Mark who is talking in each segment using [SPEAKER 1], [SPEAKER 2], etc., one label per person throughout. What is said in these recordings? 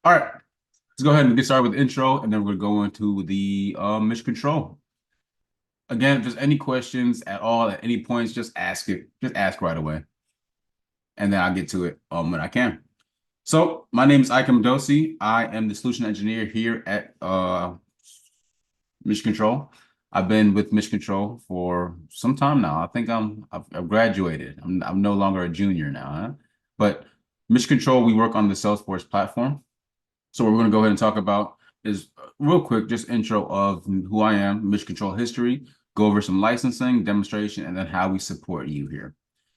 [SPEAKER 1] All right, let's go ahead and get started with the intro, and then we're going to go into the mission control. Again, if there's any questions at all at any points, just ask it. Just ask right away, and then I'll get to it when I can. So my name is Ike Dosi. I am the solution engineer here at Mission Control. I've been with Mission Control for some time now. I think I've graduated. I'm no longer a junior now, huh? But Mission Control, we work on the Salesforce platform. So what we're going to go ahead and talk about is real quick, just intro of who I am, Mission Control history, go over some licensing, demonstration, and then how we support you here.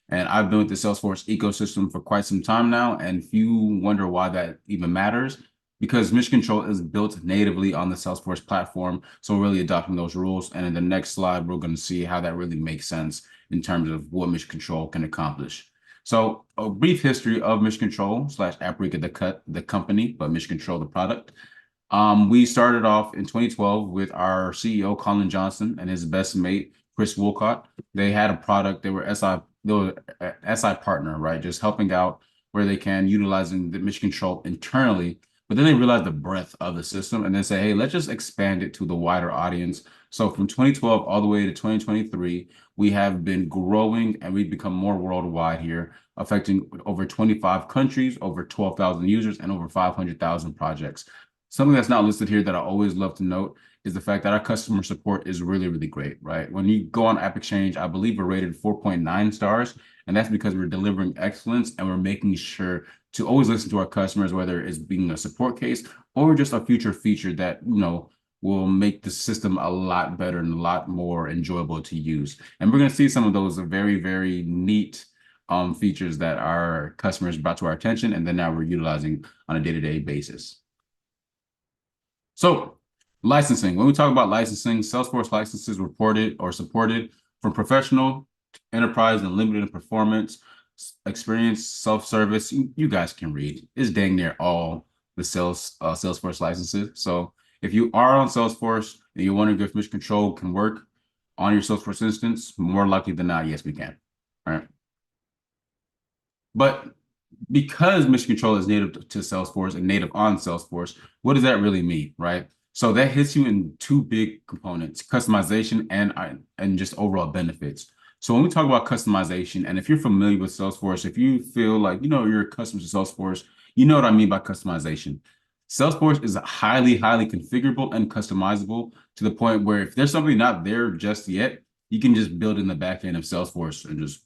[SPEAKER 1] And I've been with the Salesforce ecosystem for quite some time now. And if you wonder why that even matters, because Mission Control is built natively on the Salesforce platform. So we're really adopting those rules. And in the next slide, we're going to see how that really makes sense in terms of what Mission Control can accomplish. So a brief history of Mission Control / Aprica, the company, but Mission Control, the product. We started off in 2012 with our CEO, Colin Johnson, and his best mate, Chris Wolcott. They had a product. They were SI partner, right? Just helping out where they can, utilizing the Mission Control internally. But then they realized the breadth of the system and then say, hey, let's just expand it to the wider audience. So from 2012 all the way to 2023, we have been growing and we've become more worldwide here, affecting over 25 countries, over 12,000 users, and over 500,000 projects. Something that's not listed here that I always love to note is the fact that our customer support is really, really great, right? When you go on App Exchange, I believe we're rated 4.9 stars, and that's because we're delivering excellence and we're making sure to always listen to our customers, whether it's being a support case or just a future feature that, will make the system a lot better and a lot more enjoyable to use. And we're going to see some of those very, very neat features that our customers brought to our attention, and then now we're utilizing on a day-to-day basis. So licensing, when we talk about licensing, Salesforce licenses reported or supported from professional, enterprise, and limited performance, experience, self-service. You guys can read. It's dang near all the Salesforce licenses. So if you are on Salesforce and you're wondering if Mission Control can work on your Salesforce instance, more likely than not, yes, we can. All right. But because Mission Control is native to Salesforce and native on Salesforce, what does that really mean, right? So that hits you in two big components: customization and just overall benefits. So when we talk about customization, and if you're familiar with Salesforce, if you feel like you're a customer to Salesforce, you know what I mean by customization. Salesforce is highly, highly configurable and customizable to the point where if there's something not there just yet, you can just build in the back end of Salesforce and just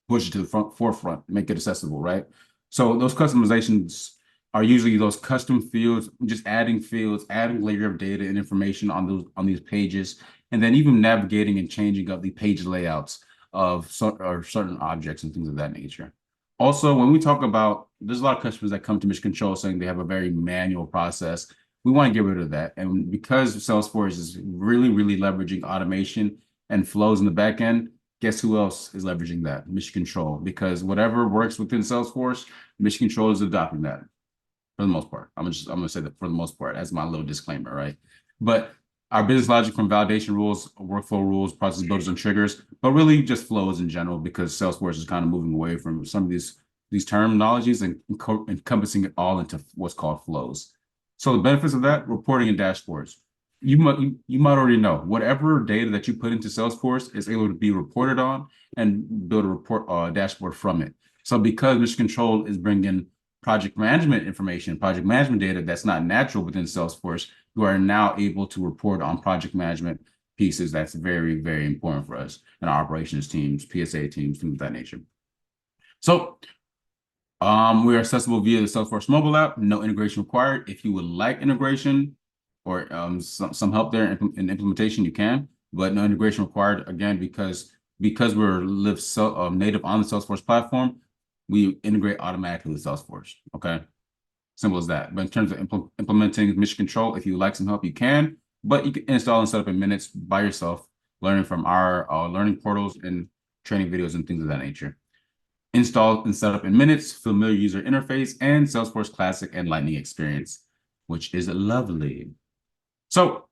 [SPEAKER 1] push it to the forefront, make it accessible, right? So those customizations are usually those custom fields, just adding fields, adding layer of data and information on these pages, and then even navigating and changing up the page layouts of certain objects and things of that nature. Also, when we talk about, there's a lot of customers that come to Mission Control saying they have a very manual process. We want to get rid of that. And because Salesforce is really, really leveraging automation and flows in the back end, guess who else is leveraging that? Mission Control. Because whatever works within Salesforce, Mission Control is adopting that for the most part. I'm gonna say that for the most part as my little disclaimer, right? But our business logic from validation rules, workflow rules, process builders, and triggers, but really just flows in general, because Salesforce is kind of moving away from some of these terminologies and encompassing it all into what's called flows. So the benefits of that: reporting and dashboards. You might already know whatever data that you put into Salesforce is able to be reported on and build a report dashboard from it. So because Mission Control is bringing project management information, project management data that's not natural within Salesforce, you are now able to report on project management pieces. That's very, very important for us and our operations teams, PSA teams, things of that nature. So we are accessible via the Salesforce mobile app, no integration required. If you would like integration or some help there in implementation, you can, but no integration required, again, because we're native on the Salesforce platform, we integrate automatically with Salesforce. Okay, simple as that. But in terms of implementing Mission Control, if you like some help, you can, but you can install and set up in minutes by yourself, learning from our learning portals and training videos and things of that nature. Install and set up in minutes, familiar user interface, and Salesforce Classic and Lightning experience, which is lovely. So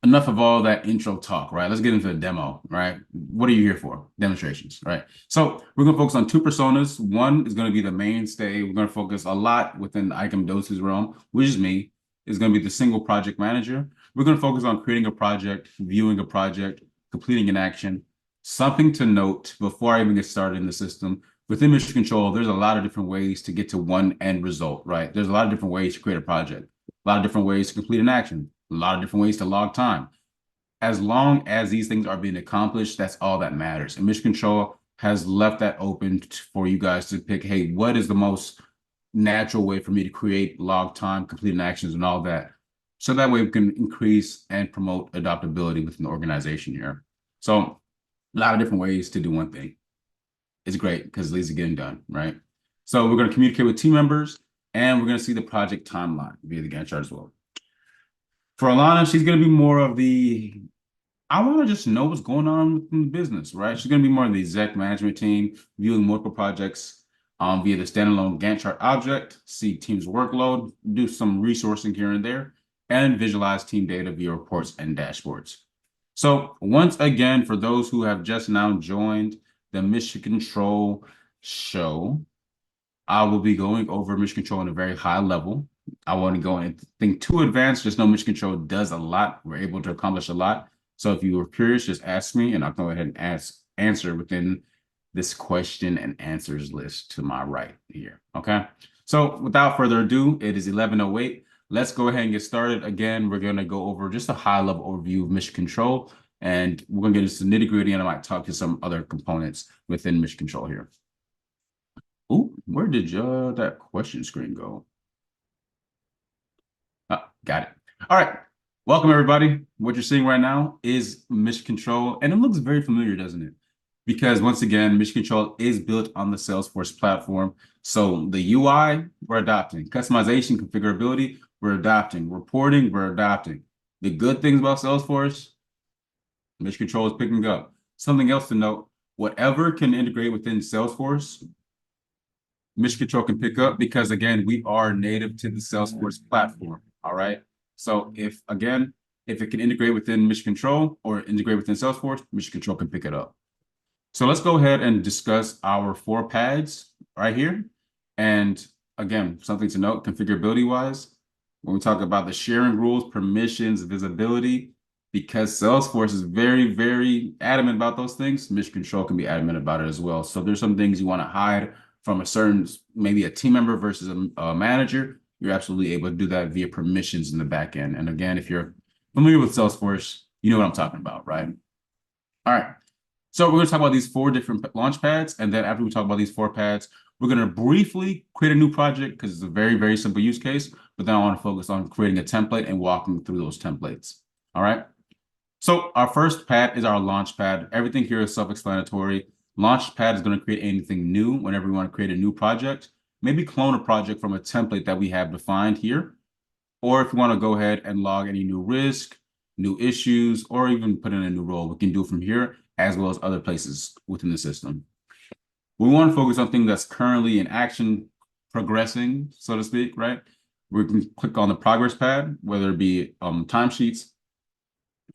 [SPEAKER 1] enough of all that intro talk, right? Let's get into the demo, right? What are you here for? Demonstrations, right? So we're going to focus on two personas. One is going to be the mainstay. We're going to focus a lot within the Ike Doses realm, which is me, is going to be the single project manager. We're going to focus on creating a project, viewing a project, completing an action. Something to note before I even get started in the system, within Mission Control, there's a lot of different ways to get to one end result, right? There's a lot of different ways to create a project, a lot of different ways to complete an action, a lot of different ways to log time. As long as these things are being accomplished, that's all that matters. And Mission Control has left that open for you guys to pick, hey, what is the most natural way for me to create log time, completing actions, and all that. So that way we can increase and promote adaptability within the organization here. So a lot of different ways to do one thing. It's great because these are getting done, right? So we're going to communicate with team members, and we're going to see the project timeline via the Gantt chart as well. For Alana, she's going to be more of the, I want to just know what's going on in the business, right? She's going to be more of the exec management team, viewing multiple projects via the standalone Gantt chart object, see team's workload, do some resourcing here and there, and visualize team data via reports and dashboards. So once again, for those who have just now joined the Mission Control show, I will be going over Mission Control on a very high level. I want to go anything too advanced. Just know Mission Control does a lot. We're able to accomplish a lot. So if you were curious, just ask me, and I'll go ahead and answer within this question and answers list to my right here. Okay. So without further ado, it is 11:08. Let's go ahead and get started. Again, we're going to go over just a high-level overview of Mission Control, and we're going to get into the nitty-gritty, and I might talk to some other components within Mission Control here. Oh, where did that question screen go? Got it. All right. Welcome, everybody. What you're seeing right now is Mission Control, and it looks very familiar, doesn't it? Because once again, Mission Control is built on the Salesforce platform. So the UI, we're adopting. Customization, configurability, we're adopting. Reporting, we're adopting. The good things about Salesforce, Mission Control is picking up. Something else to note, whatever can integrate within Salesforce, Mission Control can pick up because, again, we are native to the Salesforce platform, all right? So if it can integrate within Mission Control or integrate within Salesforce, Mission Control can pick it up. So let's go ahead and discuss our 4 pads right here. And again, something to note, configurability-wise, when we talk about the sharing rules, permissions, visibility, because Salesforce is very, very adamant about those things, Mission Control can be adamant about it as well. So there's some things you want to hide from a certain, maybe a team member versus a manager, you're absolutely able to do that via permissions in the back end. And again, if you're familiar with Salesforce, you know what I'm talking about, right? All right. So we're going to talk about these 4 different launch pads. And then after we talk about these 4 pads, we're going to briefly create a new project because it's a very, very simple use case. But then I want to focus on creating a template and walking through those templates. All right. So our first pad is our launch pad. Everything here is self-explanatory. Launchpad is going to create anything new whenever we want to create a new project. Maybe clone a project from a template that we have defined here. Or if you want to go ahead and log any new risk, new issues, or even put in a new role, we can do from here as well as other places within the system. We want to focus on things that's currently in action, progressing, so to speak, right? We can click on the progress pad, whether it be timesheets,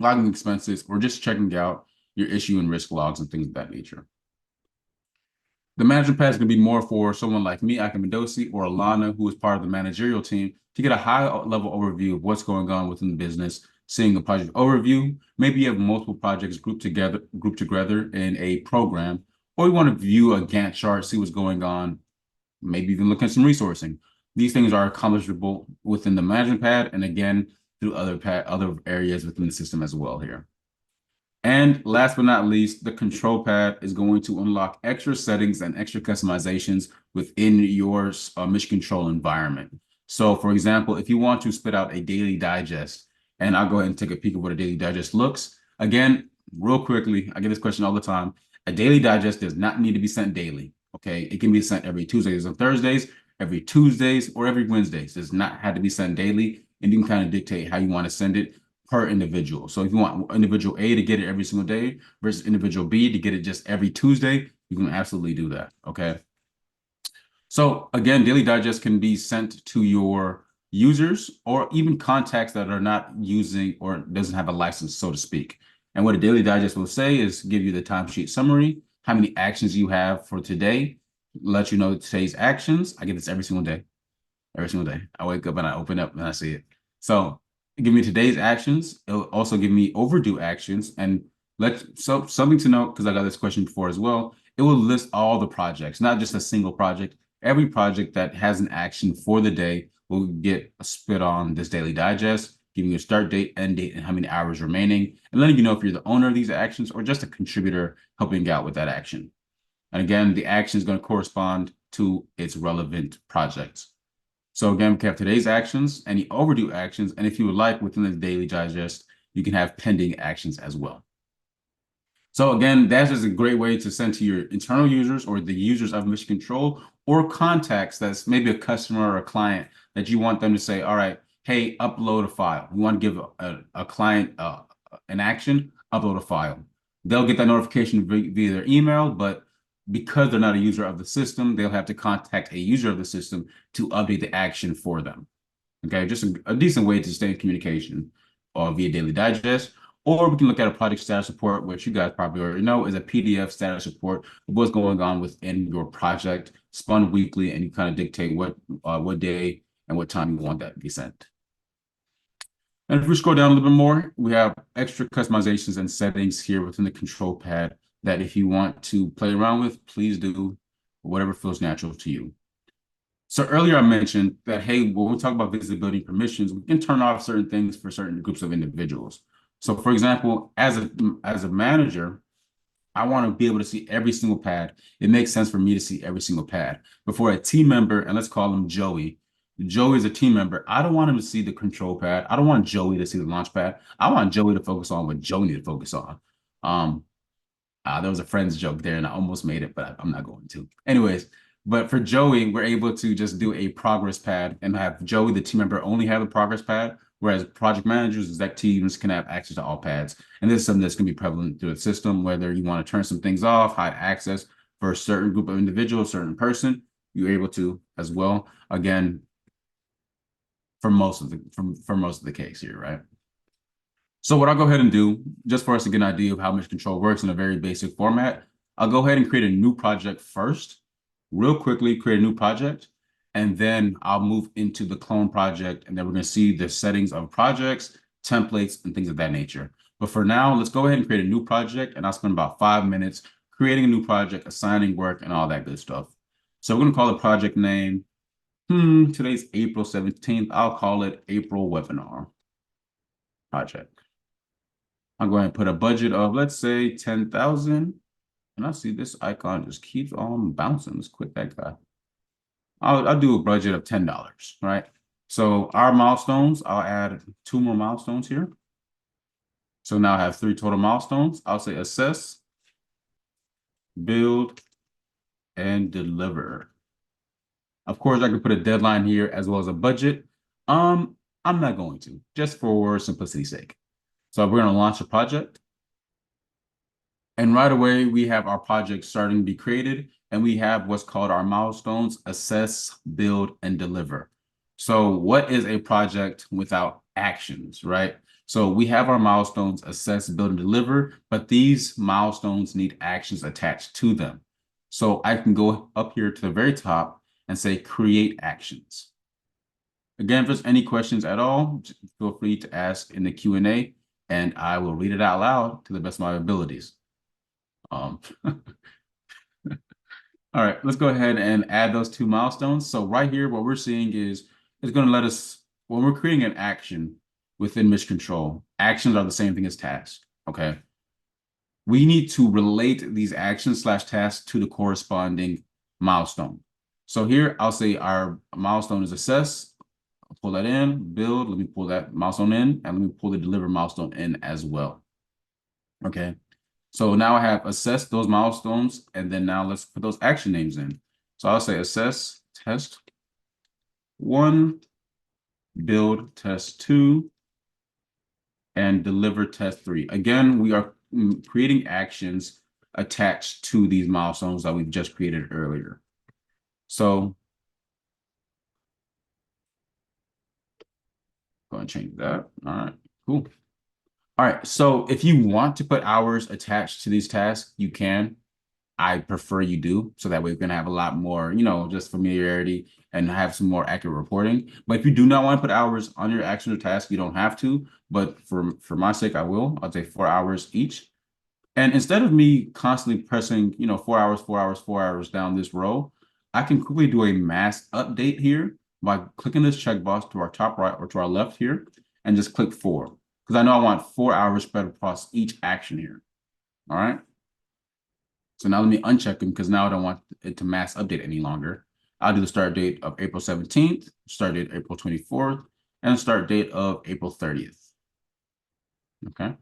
[SPEAKER 1] logging expenses, or just checking out your issue and risk logs and things of that nature. The management pad is going to be more for someone like me, Ike Mendoza, or Alana, who is part of the managerial team, to get a high-level overview of what's going on within the business, seeing a project overview. Maybe you have multiple projects grouped together in a program, or you want to view a Gantt chart, see what's going on, maybe even look at some resourcing. These things are accomplishable within the management pad, and again, through other areas within the system as well here. And last but not least, the control pad is going to unlock extra settings and extra customizations within your Mission Control environment. So for example, if you want to spit out a daily digest, and I'll go ahead and take a peek of what a daily digest looks. Again, real quickly, I get this question all the time. A daily digest does not need to be sent daily, okay? It can be sent every Tuesdays and Thursdays, every Tuesdays, or every Wednesdays. It does not have to be sent daily, and you can kind of dictate how you want to send it per individual. So if you want individual A to get it every single day versus individual B to get it just every Tuesday, you can absolutely do that, okay? So again, Daily Digest can be sent to your users, or even contacts that are not using or doesn't have a license, so to speak. And what a daily digest will say is give you the timesheet summary, how many actions you have for today, let you know today's actions. I get this every single day. Every single day. I wake up and I open up and I see it. So give me today's actions. It'll also give me overdue actions and something to note, because I got this question before as well. It will list all the projects, not just a single project. Every project that has an action for the day will get a spit on this daily digest, giving you a start date, end date, and how many hours remaining, and letting you know if you're the owner of these actions or just a contributor helping out with that action. And again, the action is going to correspond to its relevant projects. So again, we have today's actions, any overdue actions, and if you would like within the daily digest, you can have pending actions as well. So again, that's just a great way to send to your internal users or the users of Mission Control or contacts that's maybe a customer or a client that you want them to say, all right, hey, upload a file. We want to give a client an action, upload a file. They'll get that notification via their email, but because they're not a user of the system, they'll have to contact a user of the system to update the action for them. Okay, just a decent way to stay in communication via Daily Digest. Or we can look at a project status report, which you guys probably already know is a PDF status report of what's going on within your project, spun weekly, and you kind of dictate what day and what time you want that to be sent. And if we scroll down a little bit more, we have extra customizations and settings here within the control pad that if you want to play around with, please do whatever feels natural to you. So earlier I mentioned that, hey, when we talk about visibility and permissions, we can turn off certain things for certain groups of individuals. So for example, as a manager, I want to be able to see every single pad. It makes sense for me to see every single pad. But for a team member, and let's call him Joey. Joey is a team member. I don't want him to see the control pad. I don't want Joey to see the launch pad. I want Joey to focus on what Joey needs to focus on. There was a friend's joke there, and I almost made it, but I'm not going to. Anyways, but for Joey, we're able to just do a progress pad and have Joey, the team member, only have a progress pad, whereas project managers, exec teams can have access to all pads. And this is something that's going to be prevalent through the system, whether you want to turn some things off, hide access for a certain group of individuals, certain person, you're able to as well. Again, for most of the case here, right? So what I'll go ahead and do, just for us to get an idea of how Mission Control works in a very basic format, I'll go ahead and create a new project first, real quickly create a new project, and then I'll move into the clone project, and then we're going to see the settings of projects, templates, and things of that nature. But for now, let's go ahead and create a new project, and I'll spend about 5 minutes creating a new project, assigning work, and all that good stuff. So we're going to call the project name, today's April 17th. I'll call it April Webinar Project. I'm going to put a budget of, let's say, 10,000. And I see this icon just keeps on bouncing. Let's quit that guy. I'll do a budget of $10, right? So our milestones, I'll add 2 more milestones here. So now I have 3 total milestones. I'll say assess, build, and deliver. Of course, I can put a deadline here as well as a budget. I'm not going to, just for simplicity's sake. So we're going to launch a project. And right away, we have our project starting to be created, and we have what's called our milestones, assess, build, and deliver. So what is a project without actions, right? So we have our milestones, assess, build, and deliver, but these milestones need actions attached to them. So I can go up here to the very top and say, create actions. Again, if there's any questions at all, feel free to ask in the Q&A, and I will read it out loud to the best of my abilities. All right, let's go ahead and add those 2 milestones. So right here, what we're seeing is it's going to let us, when we're creating an action within Mission Control, actions are the same thing as tasks, okay? We need to relate these actions / tasks to the corresponding milestone. So here, I'll say our milestone is assess. I'll pull that in, build, let me pull that milestone in, and let me pull the deliver milestone in as well, okay? So now I have assessed those milestones, and then now let's put those action names in. So I'll say assess test 1, build test 2, and deliver test 3. Again, we are creating actions attached to these milestones that we've just created earlier. So Go ahead and change that. All right, cool. All right, so if you want to put hours attached to these tasks, you can. I prefer you do, so that way we can have a lot more, just familiarity and have some more accurate reporting. But if you do not want to put hours on your action or task, you don't have to. But for my sake, I will. I'll take 4 hours each. And instead of me constantly pressing, 4 hours, 4 hours, 4 hours down this row, I can quickly do a mass update here by clicking this checkbox to our top right or to our left here and just click 4. Because I know I want 4 hours spread across each action here. All right. So now let me uncheck them because now I don't want it to mass update any longer. I'll do the start date of April 17th, start date April 24th, and start date of April 30th. Okay.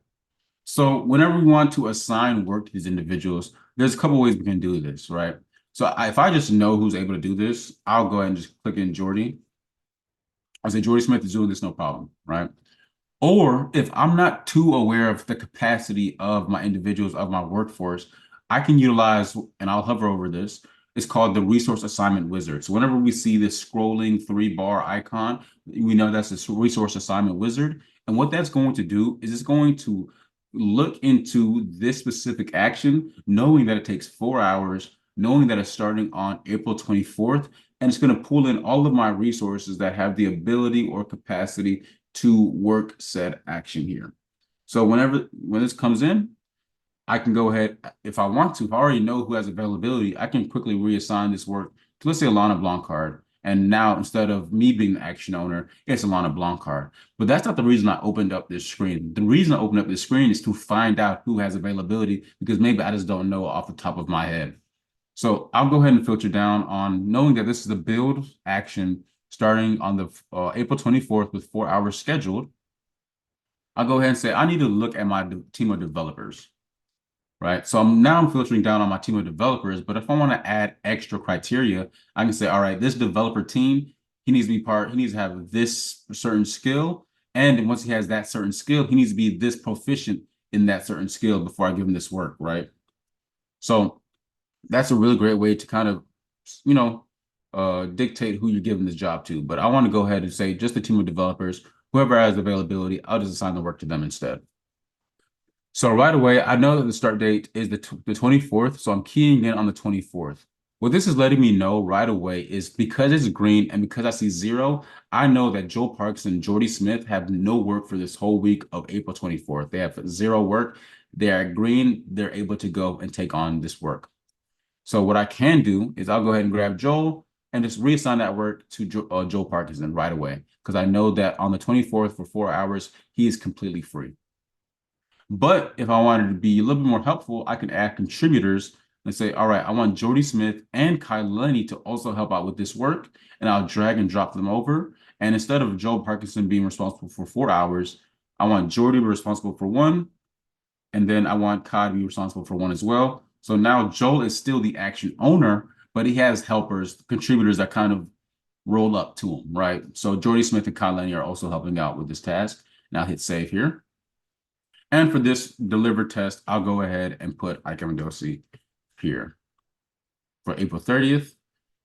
[SPEAKER 1] So whenever we want to assign work to these individuals, there's a couple ways we can do this, right? So if I just know who's able to do this, I'll go ahead and just click in Jordy. I'll say Jordy Smith is doing this, no problem, right? Or if I'm not too aware of the capacity of my individuals, of my workforce, I can utilize, and I'll hover over this, it's called the Resource Assignment Wizard. So whenever we see this scrolling 3-bar icon, we know that's the Resource Assignment Wizard. And what that's going to do is it's going to look into this specific action, knowing that it takes 4 hours, knowing that it's starting on April 24th, and it's going to pull in all of my resources that have the ability or capacity to work said action here. So when this comes in, I can go ahead, if I want to, if I already know who has availability, I can quickly reassign this work to, let's say, Alana Blancard. And now instead of me being the action owner, it's Alana Blancard. But that's not the reason I opened up this screen. The reason I opened up this screen is to find out who has availability because maybe I just don't know off the top of my head. So I'll go ahead and filter down on knowing that this is the build action starting on the April 24th with 4 hours scheduled. I'll go ahead and say, I need to look at my team of developers, right? So I'm filtering down on my team of developers, but if I want to add extra criteria, I can say, all right, this developer team, he needs to have this certain skill. And once he has that certain skill, he needs to be this proficient in that certain skill before I give him this work, right? So that's a really great way to kind of, dictate who you're giving this job to. But I want to go ahead and say just a team of developers, whoever has availability, I'll just assign the work to them instead. So right away, I know that the start date is the 24th, so I'm keying in on the 24th. What this is letting me know right away is because it's green and because I see 0, I know that Joe Parks and Jordy Smith have no work for this whole week of April 24th. They have 0 work. They are green. They're able to go and take on this work. So what I can do is I'll go ahead and grab Joel and just reassign that work to Joe Parkinson right away because I know that on the 24th for 4 hours, he is completely free. But if I wanted to be a little bit more helpful, I can add contributors and say, all right, I want Jordy Smith and Kai Lenny to also help out with this work. And I'll drag and drop them over. And instead of Joe Parkinson being responsible for 4 hours, I want Jordy to be responsible for 1. And then I want Kai to be responsible for 1 as well. So now Joel is still the action owner, but he has helpers, contributors that kind of roll up to him, right? So Jordy Smith and Kai Lenny are also helping out with this task. Now hit save here. And for this delivered test, I'll go ahead and put Ike Mendoza here for April 30th.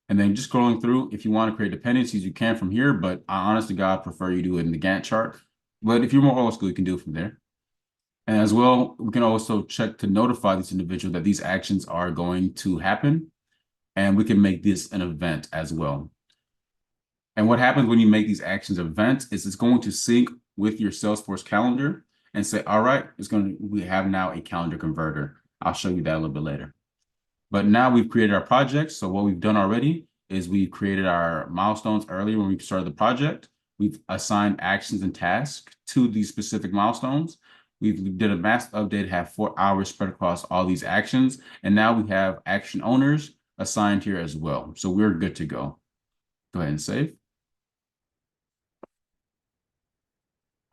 [SPEAKER 1] And then just scrolling through, if you want to create dependencies, you can from here, but I honestly, God, prefer you do it in the Gantt chart. But if you're more old school, you can do it from there. And as well, we can also check to notify these individuals that these actions are going to happen. And we can make this an event as well. And what happens when you make these actions events is it's going to sync with your Salesforce calendar and say, all right, we have now a calendar converter. I'll show you that a little bit later. But now we've created our project. So what we've done already is we've created our milestones earlier when we started the project. We've assigned actions and tasks to these specific milestones. We did a mass update, have 4 hours spread across all these actions. And now we have action owners assigned here as well. So we're good to go. Go ahead and save.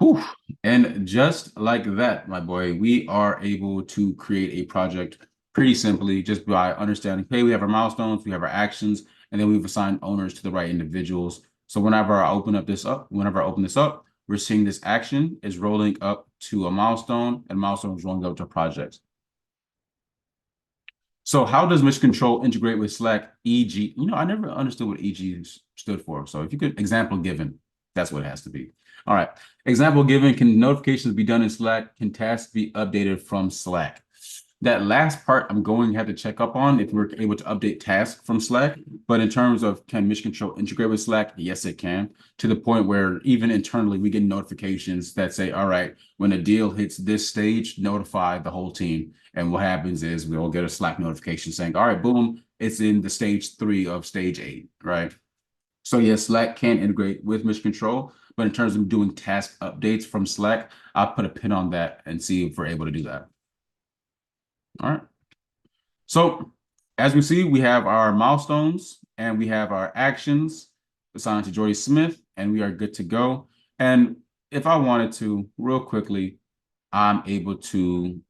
[SPEAKER 1] Whew. And just like that, my boy, we are able to create a project pretty simply just by understanding, hey, we have our milestones, we have our actions, and then we've assigned owners to the right individuals. So whenever I open this up, we're seeing this action is rolling up to a milestone and milestone is rolling up to a project. So how does Mission Control integrate with Slack EG? I never understood what EG stood for. So if you could example given. That's what it has to be. All right. Example given, can notifications be done in Slack? Can tasks be updated from Slack? That last part I'm going to have to check up on if we're able to update tasks from Slack. But in terms of can Mission Control integrate with Slack? Yes, it can, to the point where even internally we get notifications that say, all right, when a deal hits this stage, notify the whole team. And what happens is we'll get a Slack notification saying, all right, boom, it's in the stage 3 of stage 8, right? So yes, Slack can integrate with Mission Control, but in terms of doing task updates from Slack, I'll put a pin on that and see if we're able to do that. All right. So as we see, we have our milestones and we have our actions assigned to Jordy Smith, and we are good to go. And if I wanted to, real quickly, I'm able to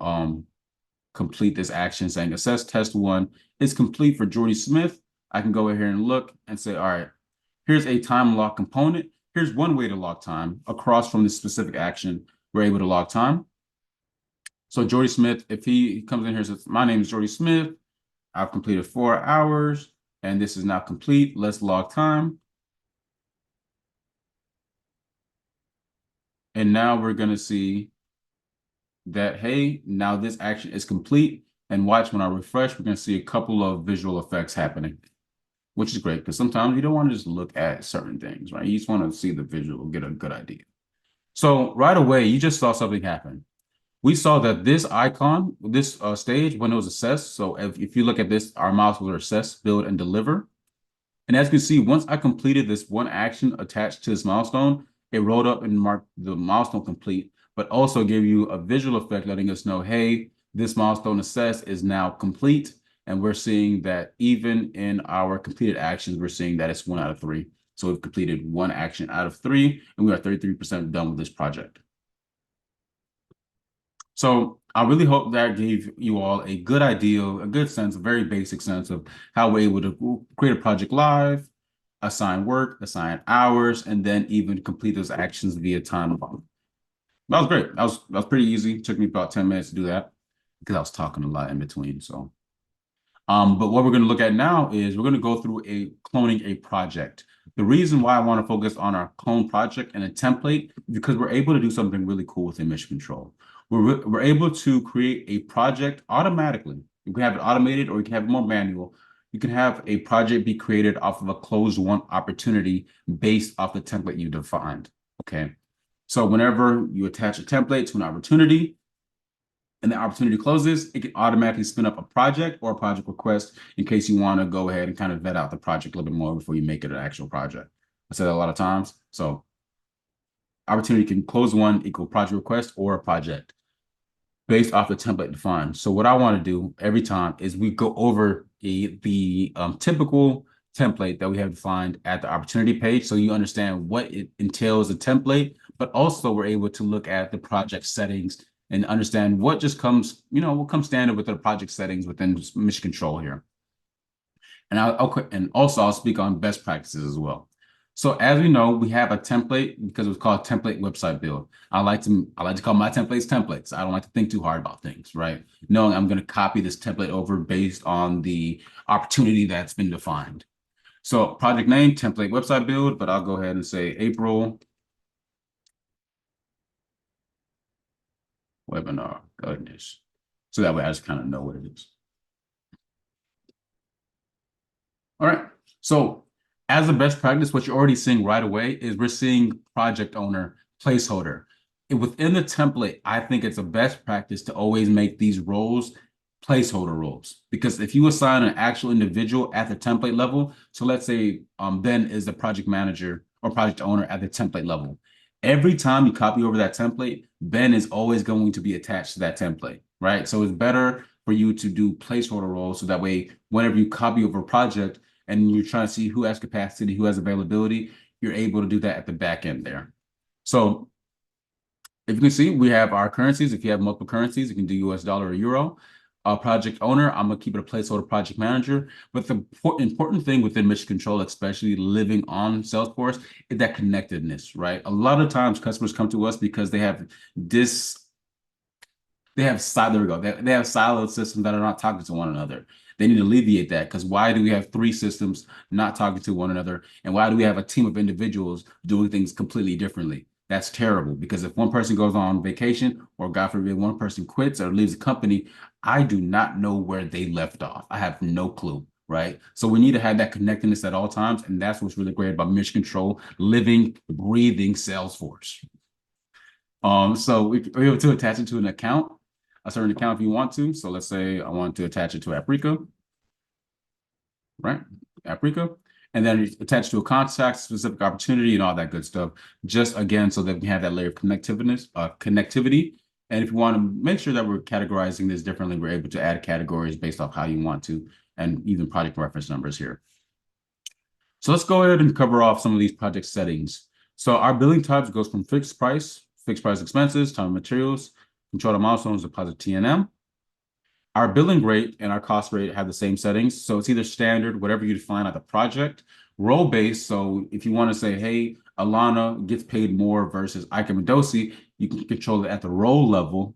[SPEAKER 1] complete this action saying assess test 1 is complete for Jordy Smith. I can go ahead and look and say, all right, here's a time lock component. Here's one way to log time across from this specific action. We're able to log time. So Jordy Smith, if he comes in here and says, my name is Jordy Smith, I've completed 4 hours, and this is now complete. Let's log time. And now we're going to see that, hey, now this action is complete. And watch, when I refresh, we're going to see a couple of visual effects happening, which is great because sometimes you don't want to just look at certain things, right? You just want to see the visual, get a good idea. So right away, you just saw something happen. We saw that this icon, this stage, when it was assessed, so if you look at this, our milestones were assess, build, and deliver. And as you can see, once I completed this one action attached to this milestone, it rolled up and marked the milestone complete, but also gave you a visual effect letting us know, hey, this milestone assess is now complete. And we're seeing that even in our completed actions, we're seeing that it's 1 out of 3. So we've completed 1 action out of 3, and we are 33% done with this project. So I really hope that gave you all a good idea, a good sense, a very basic sense of how we're able to create a project live, assign work, assign hours, and then even complete those actions via time bomb. That was great. That was pretty easy. It took me about 10 minutes to do that because I was talking a lot in between. So, but what we're going to look at now is we're going to go through cloning a project. The reason why I want to focus on our clone project and a template is because we're able to do something really cool within Mission Control. We're able to create a project automatically. You can have it automated or you can have it more manual. You can have a project be created off of a closed won opportunity based off the template you defined. Okay. So whenever you attach a template to an opportunity and the opportunity closes, it can automatically spin up a project or a project request in case you want to go ahead and kind of vet out the project a little bit more before you make it an actual project. I said that a lot of times. So opportunity can close one equal project request or a project based off the template defined. So what I want to do every time is we go over the typical template that we have defined at the opportunity page, so you understand what it entails a template, but also we're able to look at the project settings and understand what just comes, what comes standard with the project settings within Mission Control here. And I'll speak on best practices as well. So as we know, we have a template because it was called template website build. I like to call my templates templates. I don't like to think too hard about things, right? Knowing I'm going to copy this template over based on the opportunity that's been defined. So project name, template website build, but I'll go ahead and say April webinar goodness. So that way I just kind of know what it is. All right. So as a best practice, what you're already seeing right away is we're seeing project owner placeholder. Within the template, I think it's a best practice to always make these roles placeholder roles, because if you assign an actual individual at the template level, so let's say Ben is the project manager or project owner at the template level. Every time you copy over that template, Ben is always going to be attached to that template, right? So it's better for you to do placeholder roles so that way, whenever you copy over a project and you're trying to see who has capacity, who has availability, you're able to do that at the back end there. So if you can see, we have our currencies. If you have multiple currencies, you can do US dollar or euro. Project owner, I'm going to keep it a placeholder project manager. But the important thing within Mission Control, especially living on Salesforce, is that connectedness, right? A lot of times customers come to us because they have siloed systems that are not talking to one another. They need to alleviate that, because why do we have three systems not talking to one another? And why do we have a team of individuals doing things completely differently? That's terrible, because if one person goes on vacation, or God forbid, one person quits or leaves the company, I do not know where they left off. I have no clue, right? So we need to have that connectedness at all times. And that's what's really great about Mission Control, living, breathing Salesforce. So we're able to attach it to an account, a certain account if you want to. So let's say I want to attach it to Africa, right? Africa. And then attach to a contact, specific opportunity, and all that good stuff. Just again, so that we have that layer of connectivity. And if you want to make sure that we're categorizing this differently, we're able to add categories based off how you want to, and even project reference numbers here. So let's go ahead and cover off some of these project settings. So our billing types goes from fixed price expenses, time and materials, control the milestones, deposit T&M. Our billing rate and our cost rate have the same settings. So it's either standard, whatever you define at the project, role-based. So if you want to say, hey, Alana gets paid more versus Ike Mendoza, you can control it at the role level,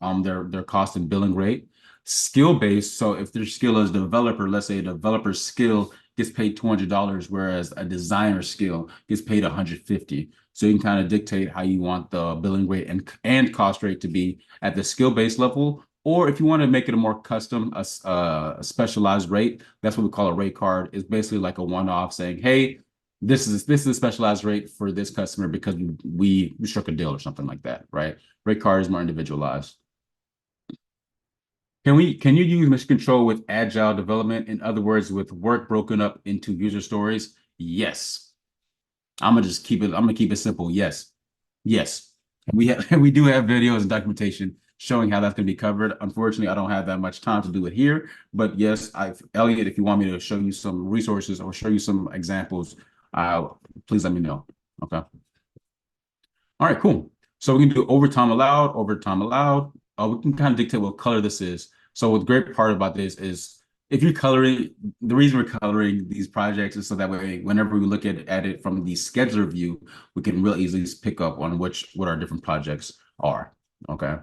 [SPEAKER 1] their cost and billing rate. Skill-based. So if their skill is developer, let's say a developer's skill gets paid $200, whereas a designer skill gets paid $150. So you can kind of dictate how you want the billing rate and cost rate to be at the skill-based level. Or if you want to make it a more custom, a specialized rate, that's what we call a rate card. It's basically like a one-off saying, hey, this is a specialized rate for this customer because we struck a deal or something like that, right? Rate card is more individualized. Can you use mission control with agile development? In other words, with work broken up into user stories? Yes. I'm gonna keep it simple. Yes. Yes. We do have videos and documentation showing how that's gonna be covered. Unfortunately, I don't have that much time to do it here, but yes, Elliot, if you want me to show you some resources or show you some examples, please let me know. Okay. All right, cool. So we can do overtime allowed, overtime allowed. We can kind of dictate what color this is. So the great part about this is if you're coloring, the reason we're coloring these projects is so that way, whenever we look at it from the scheduler view, we can real easily pick up on what our different projects are. Okay.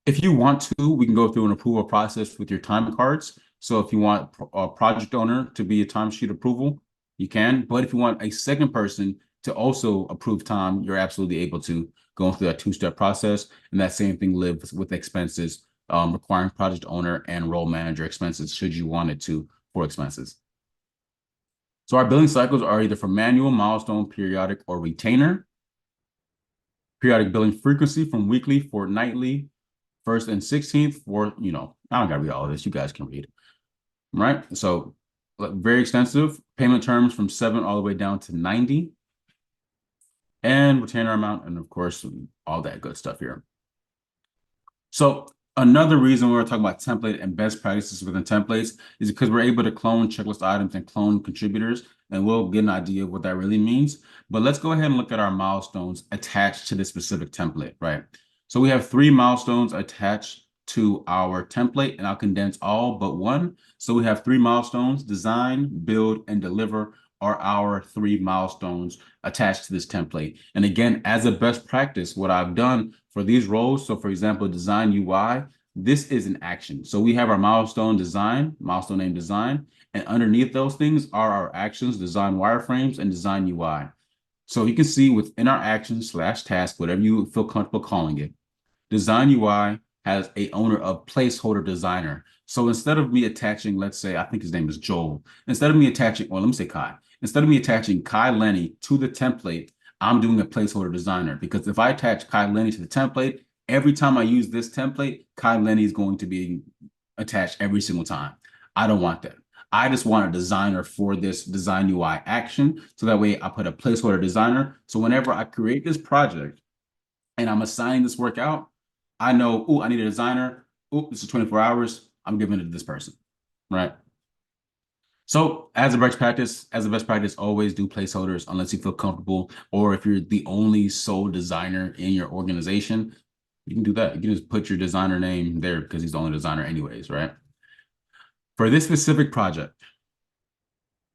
[SPEAKER 1] If you want to, we can go through an approval process with your time cards. So if you want a project owner to be a timesheet approval, you can. But if you want a second person to also approve time, you're absolutely able to go through that two-step process. And that same thing lives with expenses, requiring project owner and role manager expenses should you want it to for expenses. So our billing cycles are either for manual, milestone, periodic, or retainer. Periodic billing frequency from weekly, fortnightly, 1st and 16th, for, I don't gotta read all of this. You guys can read. Right? So very extensive. Payment terms from 7 all the way down to 90. And retainer amount, and of course, all that good stuff here. So another reason we're talking about template and best practices within templates is because we're able to clone checklist items and clone contributors, and we'll get an idea of what that really means. But let's go ahead and look at our milestones attached to this specific template, right? So we have 3 milestones attached to our template, and I'll condense all but one. So we have 3 milestones: design, build, and deliver are our 3 milestones attached to this template. And again, as a best practice, what I've done for these roles, so for example, design UI, this is an action. So we have our milestone design, milestone name design, and underneath those things are our actions, design wireframes, and design UI. So you can see within our actions / task, whatever you feel comfortable calling it, design UI has a owner of placeholder designer. So instead of me attaching, let's say, I think his name is Joel, instead of me attaching, well, let me say Kai, instead of me attaching Kai Lenny to the template, I'm doing a placeholder designer, because if I attach Kai Lenny to the template, every time I use this template, Kai Lenny is going to be attached every single time. I don't want that. I just want a designer for this design UI action. So that way I put a placeholder designer. So whenever I create this project and I'm assigning this work out, I know, oh, I need a designer. Oh, this is 24 hours. I'm giving it to this person, right? So as a best practice, always do placeholders unless you feel comfortable, or if you're the only sole designer in your organization, you can do that. You can just put your designer name there because he's the only designer anyways, right? For this specific project,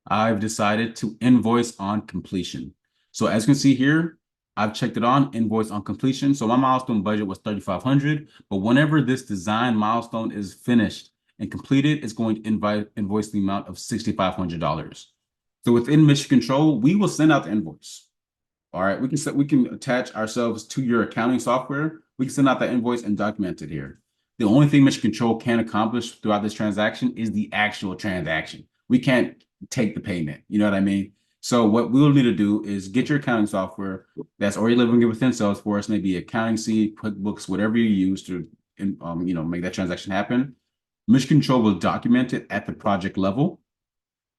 [SPEAKER 1] I've decided to invoice on completion. So as you can see here, I've checked it on invoice on completion. So my milestone budget was $3,500, but whenever this design milestone is finished, and completed, it's going to invoice the amount of $6,500. So within Mission Control, we will send out the invoice. All right, we can attach ourselves to your accounting software. We can send out that invoice and document it here. The only thing Mission Control can accomplish throughout this transaction is the actual transaction. We can't take the payment. You know what I mean? So what we'll need to do is get your accounting software that's already living within Salesforce, maybe Accounting Suite, QuickBooks, whatever you use to make that transaction happen. Mission Control will document it at the project level.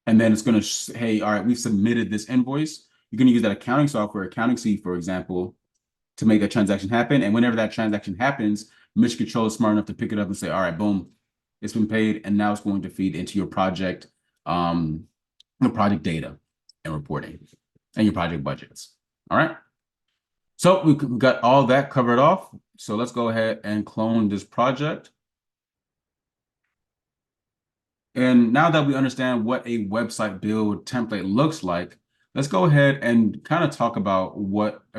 [SPEAKER 1] And then it's going to, hey, all right, we've submitted this invoice. You're going to use that accounting software, Accounting Suite, for example, to make that transaction happen. And whenever that transaction happens, Mission Control is smart enough to pick it up and say, all right, boom, it's been paid. And now it's going to feed into your project, the project data and reporting and your project budgets. All right. So we've got all that covered off. So let's go ahead and clone this project. And now that we understand what a website build template looks like, let's go ahead and kind of talk about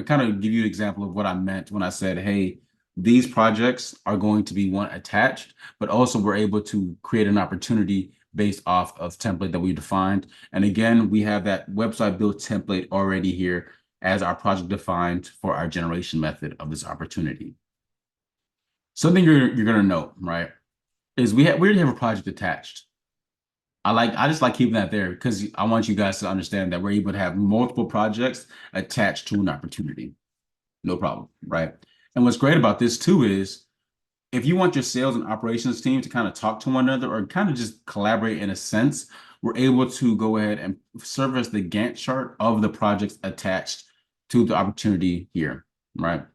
[SPEAKER 1] kind of give you an example of what I meant when I said, hey, these projects are going to be one attached, but also we're able to create an opportunity based off of template that we defined. And again, we have that website build template already here as our project defined for our generation method of this opportunity. Something you're going to note, right, is we already have a project attached. I just like keeping that there because I want you guys to understand that we're able to have multiple projects attached to an opportunity. No problem, right? And what's great about this too is if you want your sales and operations team to kind of talk to one another or kind of just collaborate in a sense, we're able to go ahead and service the Gantt chart of the projects attached to the opportunity here, right?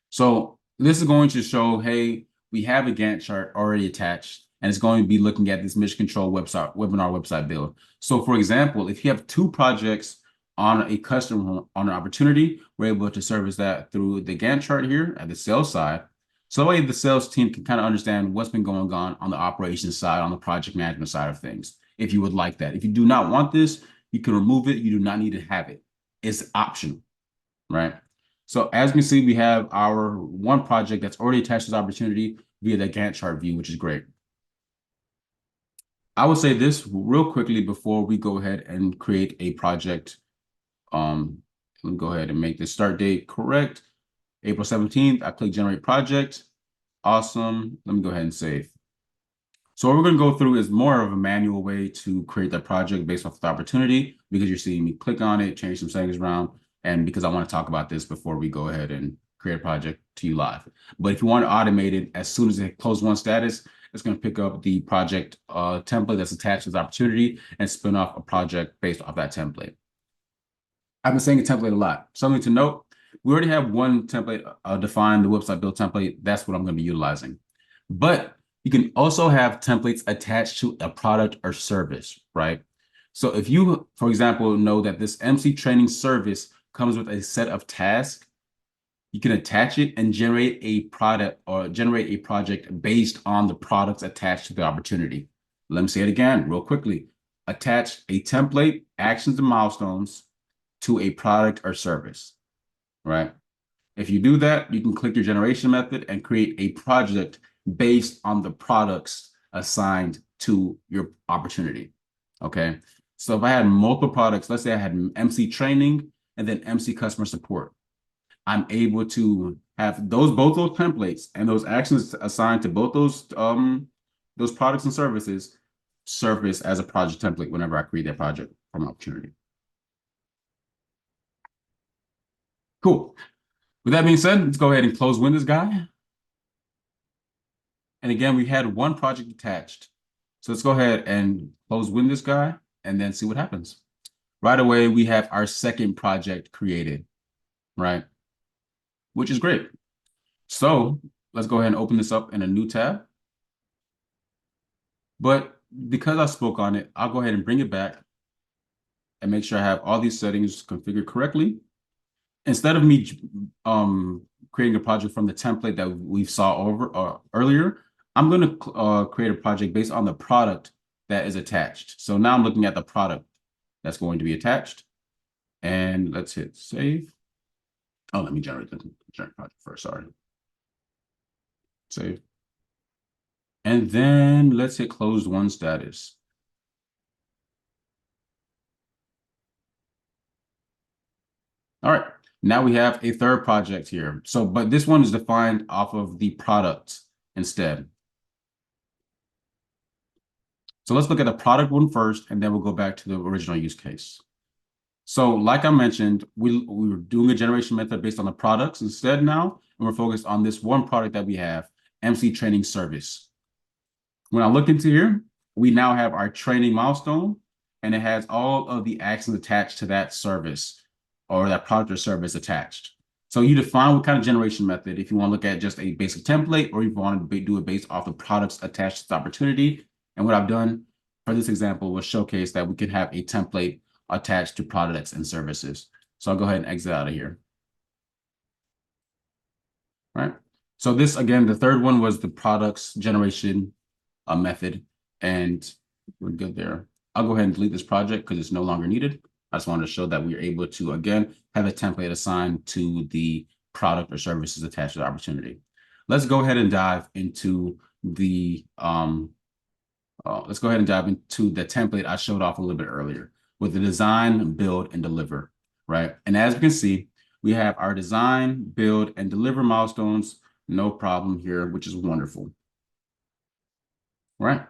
[SPEAKER 1] So this is going to show, hey, we have a Gantt chart already attached, and it's going to be looking at this Mission Control webinar website build. So for example, if you have two projects on a customer on an opportunity, we're able to service that through the Gantt chart here at the sales side. So that way the sales team can kind of understand what's been going on the operations side, on the project management side of things, if you would like that. If you do not want this, you can remove it. You do not need to have it. It's optional, right? So as you can see, we have our one project that's already attached to this opportunity via the Gantt chart view, which is great. I will say this real quickly before we go ahead and create a project. Let me go ahead and make the start date correct. April 17th, I click generate project. Awesome. Let me go ahead and save. So what we're going to go through is more of a manual way to create that project based off the opportunity, because you're seeing me click on it, change some settings around, and because I want to talk about this before we go ahead and create a project to you live. But if you want to automate it, as soon as it close one status, it's going to pick up the project template that's attached to the opportunity and spin off a project based off that template. I've been saying a template a lot. Something to note, we already have one template defined, the website build template. That's what I'm going to be utilizing. But you can also have templates attached to a product or service, right? So if you, for example, know that this MC training service comes with a set of tasks, you can attach it and generate a product or generate a project based on the products attached to the opportunity. Let me say it again real quickly. Attach a template, actions and milestones to a product or service, right? If you do that, you can click your generation method and create a project based on the products assigned to your opportunity, okay? So if I had multiple products, let's say I had MC training and then MC customer support, I'm able to have both those templates and those actions assigned to both those products and services surface as a project template whenever I create that project from opportunity. Cool. With that being said, let's go ahead and close Windows guy. And again, we had one project attached. So let's go ahead and close Windows guy and then see what happens. Right away, we have our second project created, right? Which is great. So let's go ahead and open this up in a new tab. But because I spoke on it, I'll go ahead and bring it back and make sure I have all these settings configured correctly. Instead of me creating a project from the template that we saw earlier, I'm going to create a project based on the product that is attached. So now I'm looking at the product that's going to be attached. And let's hit save. Oh, let me generate the project first. Sorry. Save. And then let's hit closed won status. All right, now we have a third project here. So, but this one is defined off of the product instead. So let's look at the product one first, and then we'll go back to the original use case. So like I mentioned, we were doing a generation method based on the products instead now, and we're focused on this one product that we have, MC Training Service. When I look into here, we now have our training milestone, and it has all of the actions attached to that service or that product or service attached. So you define what kind of generation method, if you want to look at just a basic template, or if you want to do it based off the products attached to the opportunity. And what I've done for this example was showcase that we can have a template attached to products and services. So I'll go ahead and exit out of here. All right. So this, again, the third one was the products generation method, and we're good there. I'll go ahead and delete this project because it's no longer needed. I just wanted to show that we are able to, again, have a template assigned to the product or services attached to the opportunity. Let's go ahead and dive into the template I showed off a little bit earlier with the design, build, and deliver, right? And as you can see, we have our design, build, and deliver milestones, no problem here, which is wonderful, right?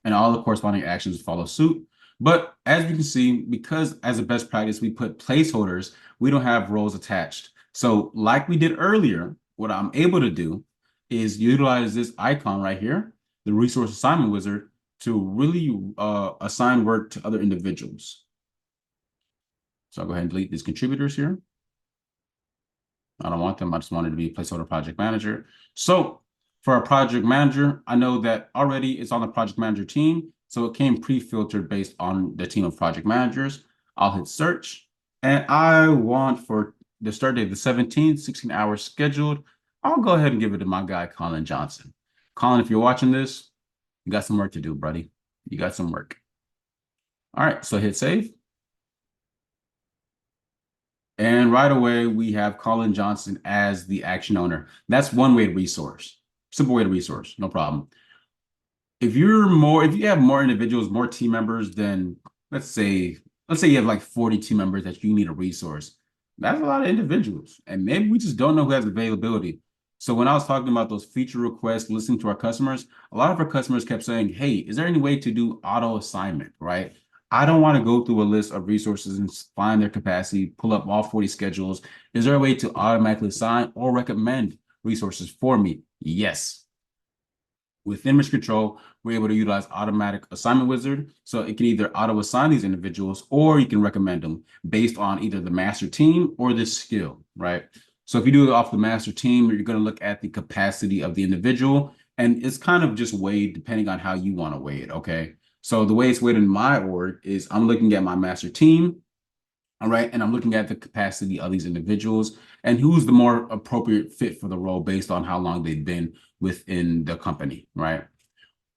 [SPEAKER 1] And all the corresponding actions follow suit. But as you can see, because as a best practice, we put placeholders, we don't have roles attached. So like we did earlier, what I'm able to do is utilize this icon right here, the resource assignment wizard, to really assign work to other individuals. So I'll go ahead and delete these contributors here. I don't want them. I just wanted to be a placeholder project manager. So for our project manager, I know that already it's on the project manager team. So it came pre-filtered based on the team of project managers. I'll hit search, and I want for the start date, the 17th, 16 hours scheduled. I'll go ahead and give it to my guy, Colin Johnson. Colin, if you're watching this, you got some work to do, buddy. You got some work. All right, so hit save. And right away, we have Colin Johnson as the action owner. That's one way to resource. Simple way to resource, no problem. If you have more individuals, more team members, then let's say you have like 40 team members that you need a resource. That's a lot of individuals. And maybe we just don't know who has availability. So when I was talking about those feature requests, listening to our customers, a lot of our customers kept saying, hey, is there any way to do auto assignment, right? I don't want to go through a list of resources and find their capacity, pull up all 40 schedules. Is there a way to automatically assign or recommend resources for me? Yes. Within Mission Control, we're able to utilize automatic assignment wizard. So it can either auto assign these individuals, or you can recommend them based on either the master team or the skill, right? So if you do it off the master team, you're going to look at the capacity of the individual, and it's kind of just weighed depending on how you want to weigh it, okay? So the way it's weighed in my org is I'm looking at my master team, all right, and I'm looking at the capacity of these individuals and who's the more appropriate fit for the role based on how long they've been within the company, right?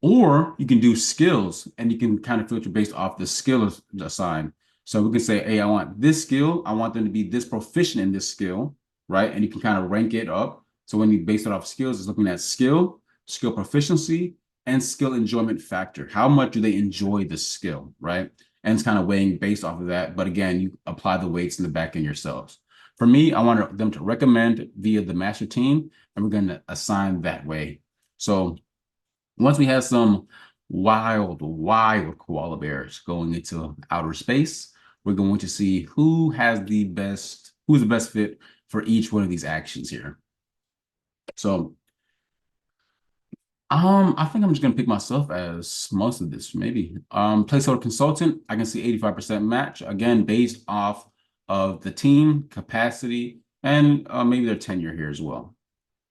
[SPEAKER 1] Or you can do skills, and you can kind of filter based off the skill assigned. So we can say, hey, I want this skill. I want them to be this proficient in this skill, right? And you can kind of rank it up. So when you base it off skills, it's looking at skill, skill proficiency, and skill enjoyment factor. How much do they enjoy the skill, right? And it's kind of weighing based off of that. But again, you apply the weights in the back end yourselves. For me, I want them to recommend via the master team, and we're going to assign that way. So once we have some wild koala bears going into outer space, we're going to see who's the best fit for each one of these actions here. So I think I'm just gonna pick myself as most of this, maybe. Placeholder consultant, I can see 85% match, again, based off of the team, capacity, and maybe their tenure here as well.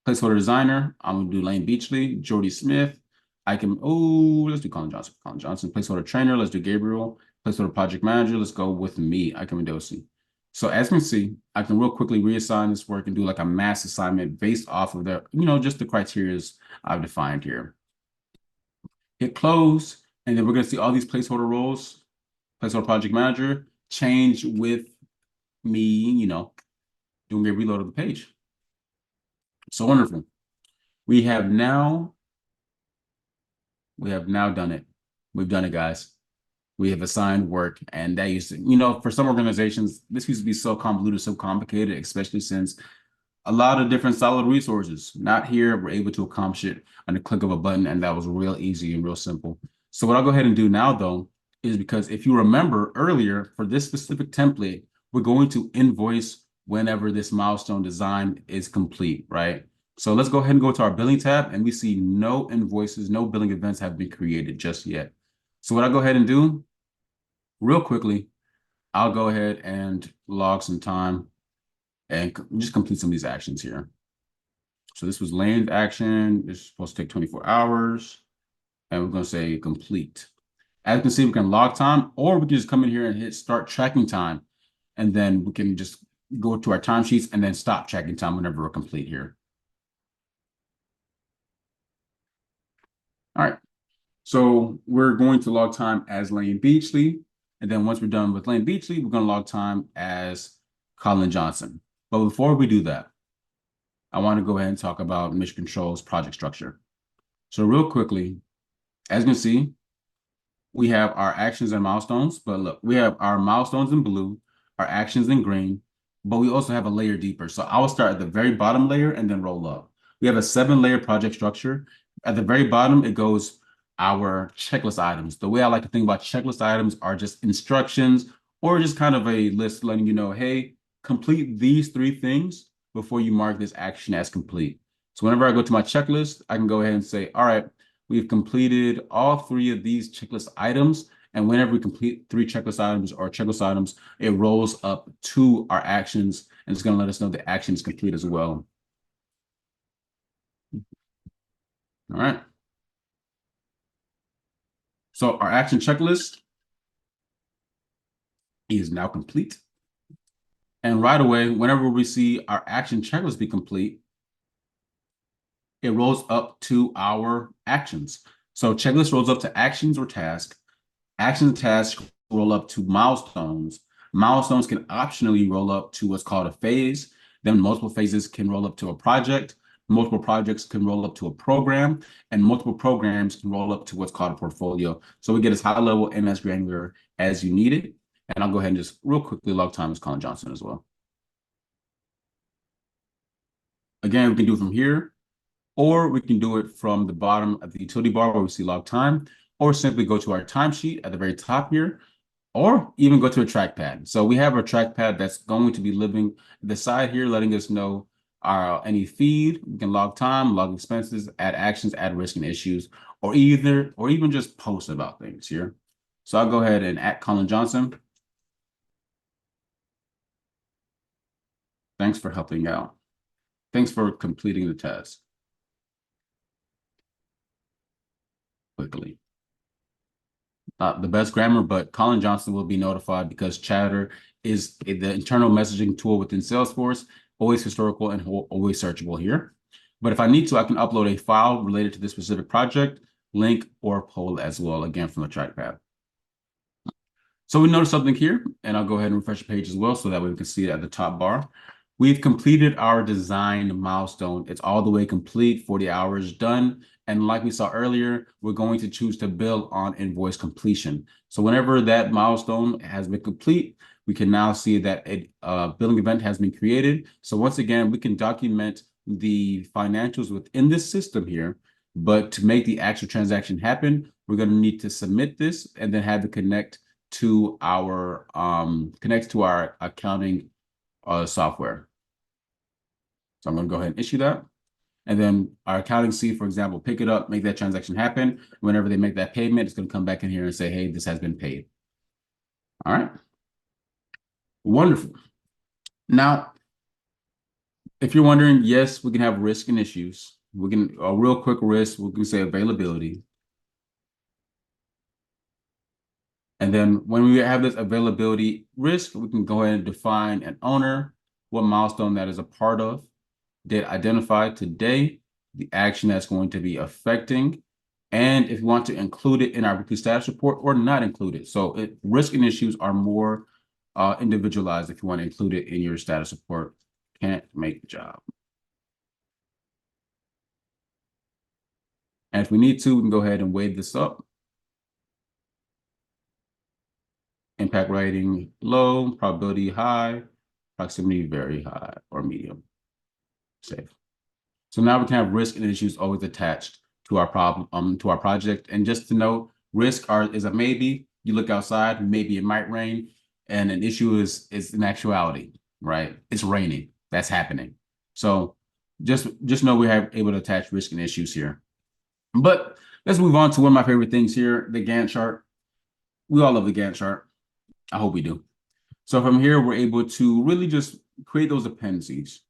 [SPEAKER 1] Placeholder designer, I'm gonna do Lane Beachley, Jordy Smith. Let's do Colin Johnson. Colin Johnson. Placeholder trainer, let's do Gabriel. Placeholder project manager, let's go with me, Ike Mendoza. So as you can see, I can real quickly reassign this work and do like a mass assignment based off of just the criterias I've defined here. Hit close, and then we're gonna see all these placeholder roles, placeholder project manager, change with me, doing a reload of the page. So wonderful. We have now We have now done it. We've done it, guys. We have assigned work, and that used to, you know, for some organizations, this used to be so convoluted, so complicated, especially since a lot of different solid resources. Not here, we're able to accomplish it on the click of a button, and that was real easy and real simple. So what I'll go ahead and do now, though, is because if you remember earlier, for this specific template, we're going to invoice whenever this milestone design is complete, right? So let's go ahead and go to our billing tab, and we see no invoices, no billing events have been created just yet. So what I'll go ahead and do real quickly, I'll go ahead and log some time and just complete some of these actions here. So this was land action. It's supposed to take 24 hours. And we're going to say complete. As you can see, we can log time, or we can just come in here and hit start tracking time. And then we can just go to our timesheets and then stop tracking time whenever we're complete here. All right. So we're going to log time as Lane Beachley. And then once we're done with Lane Beachley, we're going to log time as Colin Johnson. But before we do that, I want to go ahead and talk about Mission Control's project structure. So real quickly, as you can see, we have our actions and milestones, but look, we have our milestones in blue, our actions in green, but we also have a layer deeper. So I will start at the very bottom layer and then roll up. We have a 7-layer project structure. At the very bottom, it goes our checklist items. The way I like to think about checklist items are just instructions or just kind of a list letting you know, hey, complete these 3 things before you mark this action as complete. So whenever I go to my checklist, I can go ahead and say, all right, we've completed all 3 of these checklist items. And whenever we complete 3 checklist items or checklist items, it rolls up to our actions and it's going to let us know the action is complete as well. All right. So our action checklist is now complete. And right away, whenever we see our action checklist be complete, it rolls up to our actions. So checklist rolls up to actions or tasks. Actions and tasks roll up to milestones. Milestones can optionally roll up to what's called a phase. Then multiple phases can roll up to a project. Multiple projects can roll up to a program, and multiple programs can roll up to what's called a portfolio. So we get as high level and as granular as you need it. And I'll go ahead and just real quickly log time as Colin Johnson as well. Again, we can do it from here, or we can do it from the bottom of the utility bar where we see log time, or simply go to our timesheet at the very top here, or even go to a trackpad. So we have a trackpad that's going to be living the side here, letting us know any feed. We can log time, log expenses, add actions, add risk and issues, or even just post about things here. So I'll go ahead and add Colin Johnson. Thanks for helping out. Thanks for completing the test quickly. Not the best grammar, but Colin Johnson will be notified because Chatter is the internal messaging tool within Salesforce, always historical and always searchable here. But if I need to, I can upload a file related to this specific project, link, or poll as well, again, from the trackpad. So we noticed something here, and I'll go ahead and refresh the page as well so that way we can see it at the top bar. We've completed our design milestone. It's all the way complete, 40 hours done. And like we saw earlier, we're going to choose to bill on invoice completion. So whenever that milestone has been complete, we can now see that a billing event has been created. So once again, we can document the financials within this system here. But to make the actual transaction happen, we're going to need to submit this and then have it connect to our accounting software. So I'm going to go ahead and issue that. And then our accounting C, for example, pick it up, make that transaction happen. Whenever they make that payment, it's going to come back in here and say, hey, this has been paid. All right. Wonderful. Now, if you're wondering, yes, we can have risk and issues. We can, a real quick risk, we can say availability. And then when we have this availability risk, we can go ahead and define an owner, what milestone that is a part of, date identified today, the action that's going to be affecting, and if you want to include it in our weekly status report or not include it. So risk and issues are more individualized if you want to include it in your status report. Can't make the job. And if we need to, we can go ahead and wave this up. Impact rating low, probability high, proximity very high or medium. Save. So now we can have risk and issues always attached to our problem, to our project. And just to note, risk is a maybe. You look outside, maybe it might rain, and an issue is an actuality, right? It's raining. That's happening. So just know we have able to attach risk and issues here. But let's move on to one of my favorite things here, the Gantt chart. We all love the Gantt chart. I hope we do. So from here, we're able to really just create those dependencies,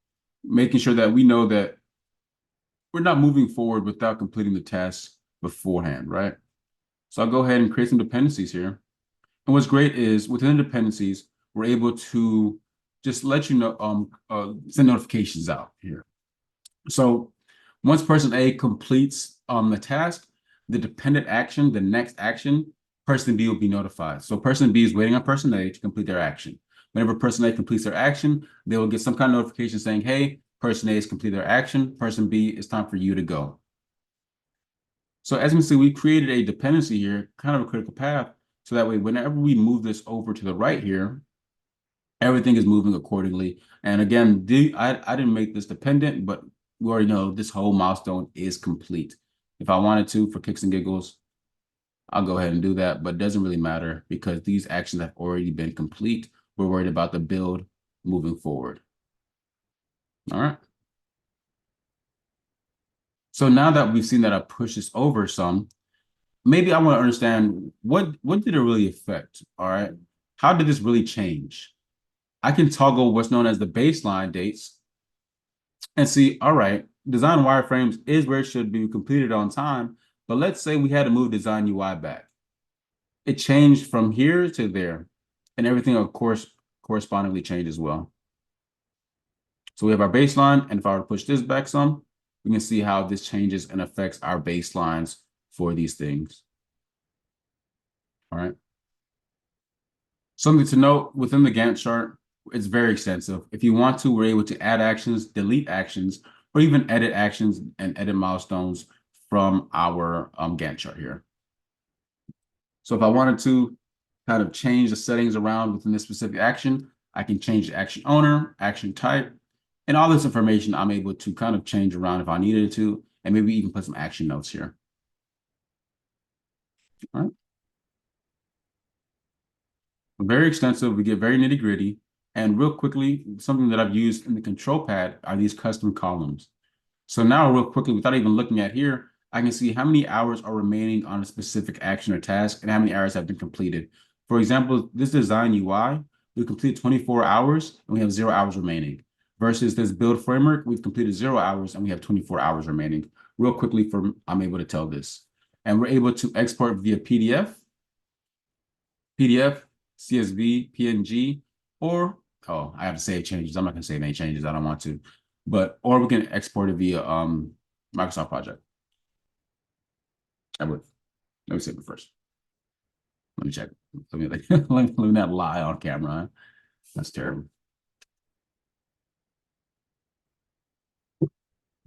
[SPEAKER 1] making sure that we know that we're not moving forward without completing the task beforehand, right? So I'll go ahead and create some dependencies here. And what's great is within the dependencies, we're able to just let you know, send notifications out here. So once person A completes the task, the dependent action, the next action, person B will be notified. So person B is waiting on person A to complete their action. Whenever person A completes their action, they will get some kind of notification saying, hey, person A has completed their action. Person B, it's time for you to go. So as you can see, we created a dependency here, kind of a critical path. So that way, whenever we move this over to the right here, everything is moving accordingly. And again, I didn't make this dependent, but we already know this whole milestone is complete. If I wanted to, for kicks and giggles, I'll go ahead and do that, but it doesn't really matter because these actions have already been complete. We're worried about the build moving forward. All right. So now that we've seen that I push this over some, maybe I want to understand what did it really affect? All right. How did this really change? I can toggle what's known as the baseline dates and see, all right, design wireframes is where it should be completed on time. But let's say we had to move design UI back. It changed from here to there, and everything, of course, correspondingly changed as well. So we have our baseline, and if I were to push this back some, we can see how this changes and affects our baselines for these things. All right. Something to note within the Gantt chart, it's very extensive. If you want to, we're able to add actions, delete actions, or even edit actions and edit milestones from our Gantt chart here. So if I wanted to kind of change the settings around within this specific action, I can change the action owner, action type, and all this information I'm able to kind of change around if I needed to, and maybe even put some action notes here. All right. Very extensive. We get very nitty gritty. And real quickly, something that I've used in the control pad are these custom columns. So now real quickly, without even looking at here, I can see how many hours are remaining on a specific action or task and how many hours have been completed. For example, this design UI, we completed 24 hours and we have 0 hours remaining. Versus this build framework, we've completed 0 hours and we have 24 hours remaining. Real quickly, I'm able to tell this. And we're able to export via PDF, CSV, PNG, or, oh, I have to save changes. I'm not going to save any changes. I don't want to. Or we can export it via Microsoft Project. I would. Let me save it first. Let me check. Let me not lie on camera. Huh? That's terrible.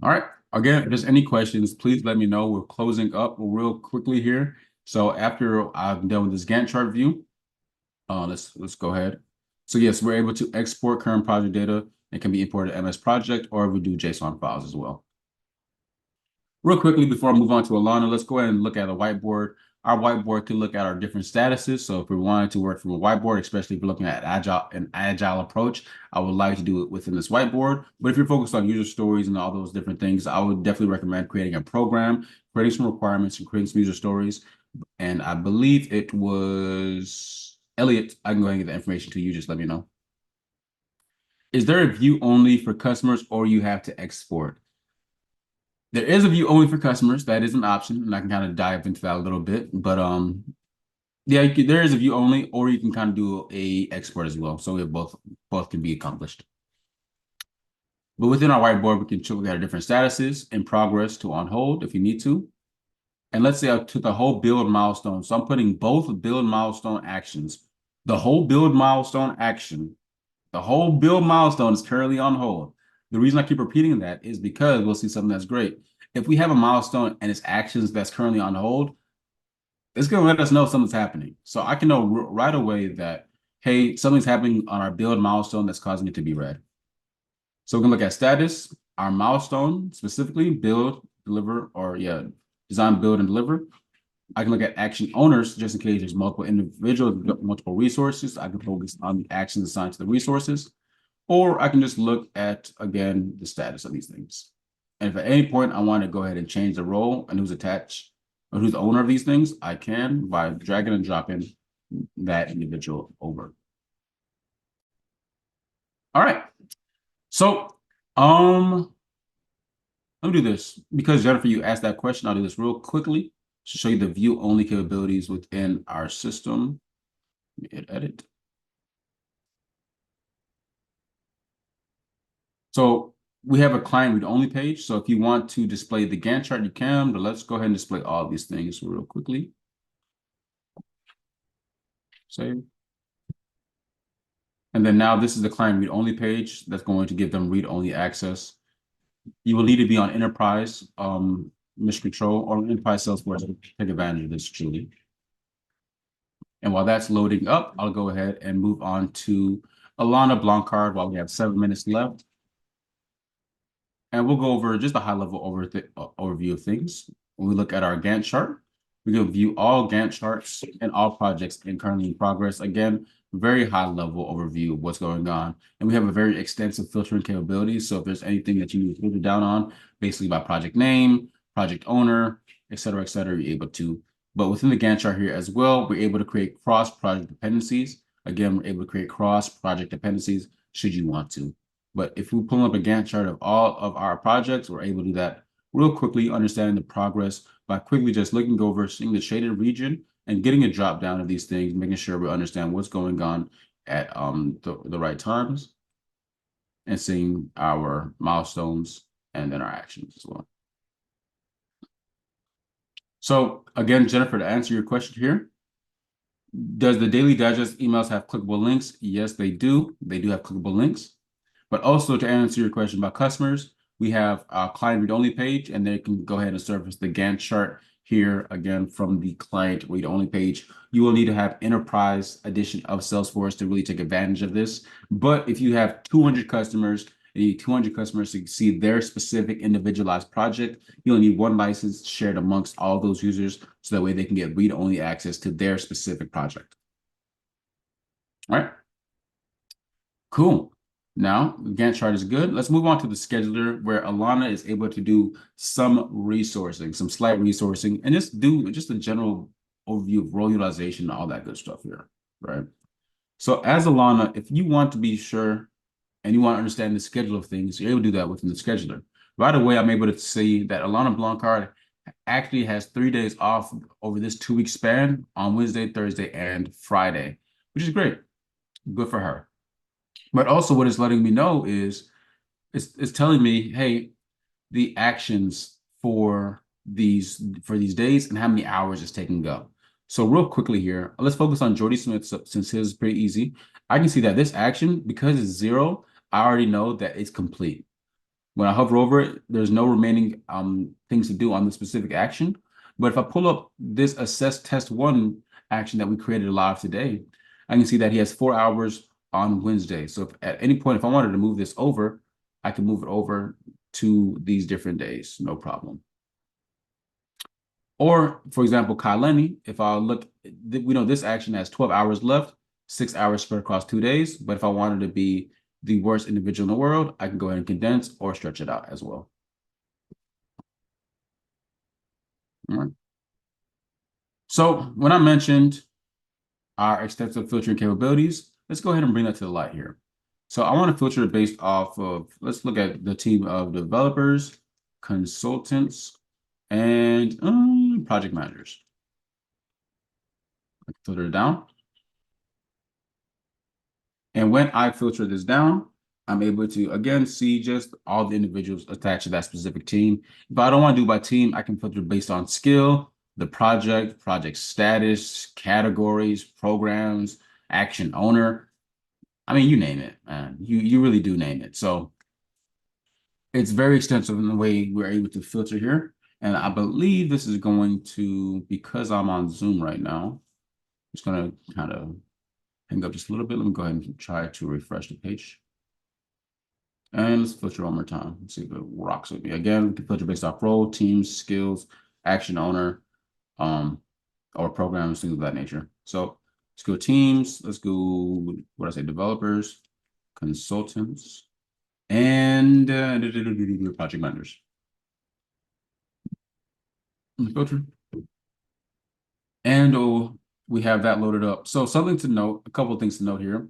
[SPEAKER 1] All right. Again, if there's any questions, please let me know. We're closing up real quickly here. So after I've done with this Gantt chart view, let's go ahead. So yes, we're able to export current project data and can be imported to MS Project, or we do JSON files as well. Real quickly, before I move on to Alana, let's go ahead and look at a whiteboard. Our whiteboard can look at our different statuses. So if we wanted to work from a whiteboard, especially if we're looking at an agile approach, I would like to do it within this whiteboard. But if you're focused on user stories and all those different things, I would definitely recommend creating a program, creating some requirements, and creating some user stories. And I believe it was Elliot. I can go ahead and get the information to you. Just let me know. Is there a view only for customers or you have to export? There is a view only for customers. That is an option, and I can kind of dive into that a little bit. But yeah, there is a view only, or you can kind of do a export as well. So we have both can be accomplished. But within our whiteboard, we can look at our different statuses, in progress to on hold if you need to. And let's say I took the whole build milestone. So I'm putting both build milestone actions. The whole build milestone action, the whole build milestone is currently on hold. The reason I keep repeating that is because we'll see something that's great. if we have a milestone and its actions that's currently on hold, it's going to let us know something's happening. So I can know right away that, hey, something's happening on our build milestone that's causing it to be red. So we can look at status, our milestone, specifically build, deliver, or design, build, and deliver. I can look at action owners just in case there's multiple individuals, multiple resources. I can focus on the actions assigned to the resources, or I can just look at, again, the status of these things. And if at any point I want to go ahead and change the role and who's attached or who's the owner of these things, I can by dragging and dropping that individual over. All right. So, let me do this because Jennifer, you asked that question. I'll do this real quickly to show you the view only capabilities within our system. Let me hit edit. So we have a client read only page. So if you want to display the Gantt chart, you can, but let's go ahead and display all these things real quickly. Save. And then now this is the client read only page that's going to give them read only access. You will need to be on enterprise mission control or enterprise Salesforce to take advantage of this truly. And while that's loading up, I'll go ahead and move on to Alana Blancard while we have 7 minutes left. And we'll go over just a high-level overview of things. When we look at our Gantt chart, we can view all Gantt charts and all projects currently in progress. Again, very high-level overview of what's going on. And we have a very extensive filtering capability. So if there's anything that you need to filter down on, basically by project name, project owner, et cetera, you're able to. But within the Gantt chart here as well, we're able to create cross-project dependencies. Again, we're able to create cross-project dependencies should you want to. But if we pull up a Gantt chart of all of our projects, we're able to do that real quickly, understanding the progress by quickly just looking over, seeing the shaded region, and getting a drop down of these things, making sure we understand what's going on at the right times, and seeing our milestones and then our actions as well. So again, Jennifer, to answer your question here, does the Daily Digest emails have clickable links? Yes, they do. They do have clickable links. But also to answer your question about customers, we have a client read-only page, and they can go ahead and surface the Gantt chart here again from the client read-only page. You will need to have enterprise edition of Salesforce to really take advantage of this. But if you have 200 customers, and you need 200 customers to see their specific individualized project, you'll need one license shared amongst all those users, so that way they can get read-only access to their specific project. All right, cool. Now, the Gantt chart is good. Let's move on to the scheduler, where Alana is able to do some resourcing, some slight resourcing, and just do just a general overview of role utilization and all that good stuff here, right? So as Alana, if you want to be sure and you want to understand the schedule of things, you're able to do that within the scheduler. Right away, I'm able to see that Alana Blancard actually has 3 days off over this 2-week span on Wednesday, Thursday, and Friday, which is great. Good for her. But also what it's letting me know is it's telling me, hey, the actions for these days and how many hours it's taking to go. So real quickly here, let's focus on Jordy Smith since his is pretty easy. I can see that this action, because it's 0, I already know that it's complete. When I hover over it, there's no remaining things to do on the specific action. But if I pull up this assess test 1 action that we created live today, I can see that he has 4 hours on Wednesday. So if at any point, if I wanted to move this over, I can move it over to these different days, no problem. Or, for example, Kyleni, if I look, we know this action has 12 hours left, 6 hours spread across 2 days. But if I wanted to be the worst individual in the world, I can go ahead and condense or stretch it out as well. All right. So when I mentioned our extensive filtering capabilities, let's go ahead and bring that to the light here. So I want to filter it based off of, let's look at the team of developers, consultants, and project managers. Filter it down. And when I filter this down, I'm able to, again, see just all the individuals attached to that specific team. If I don't want to do by team, I can filter based on skill, the project status, categories, programs, action owner. I mean, you name it, man. You really do name it. So It's very extensive in the way we're able to filter here. And I believe this is going to, because I'm on Zoom right now, it's going to kind of hang up just a little bit. Let me go ahead and try to refresh the page. And let's filter one more time. Let's see if it rocks with me. Again, we can filter based off role, teams, skills, action owner, or programs, things of that nature. So let's go teams. Let's go, what did I say, developers, consultants, and project managers. Filter. And we have that loaded up. So something to note, a couple of things to note here.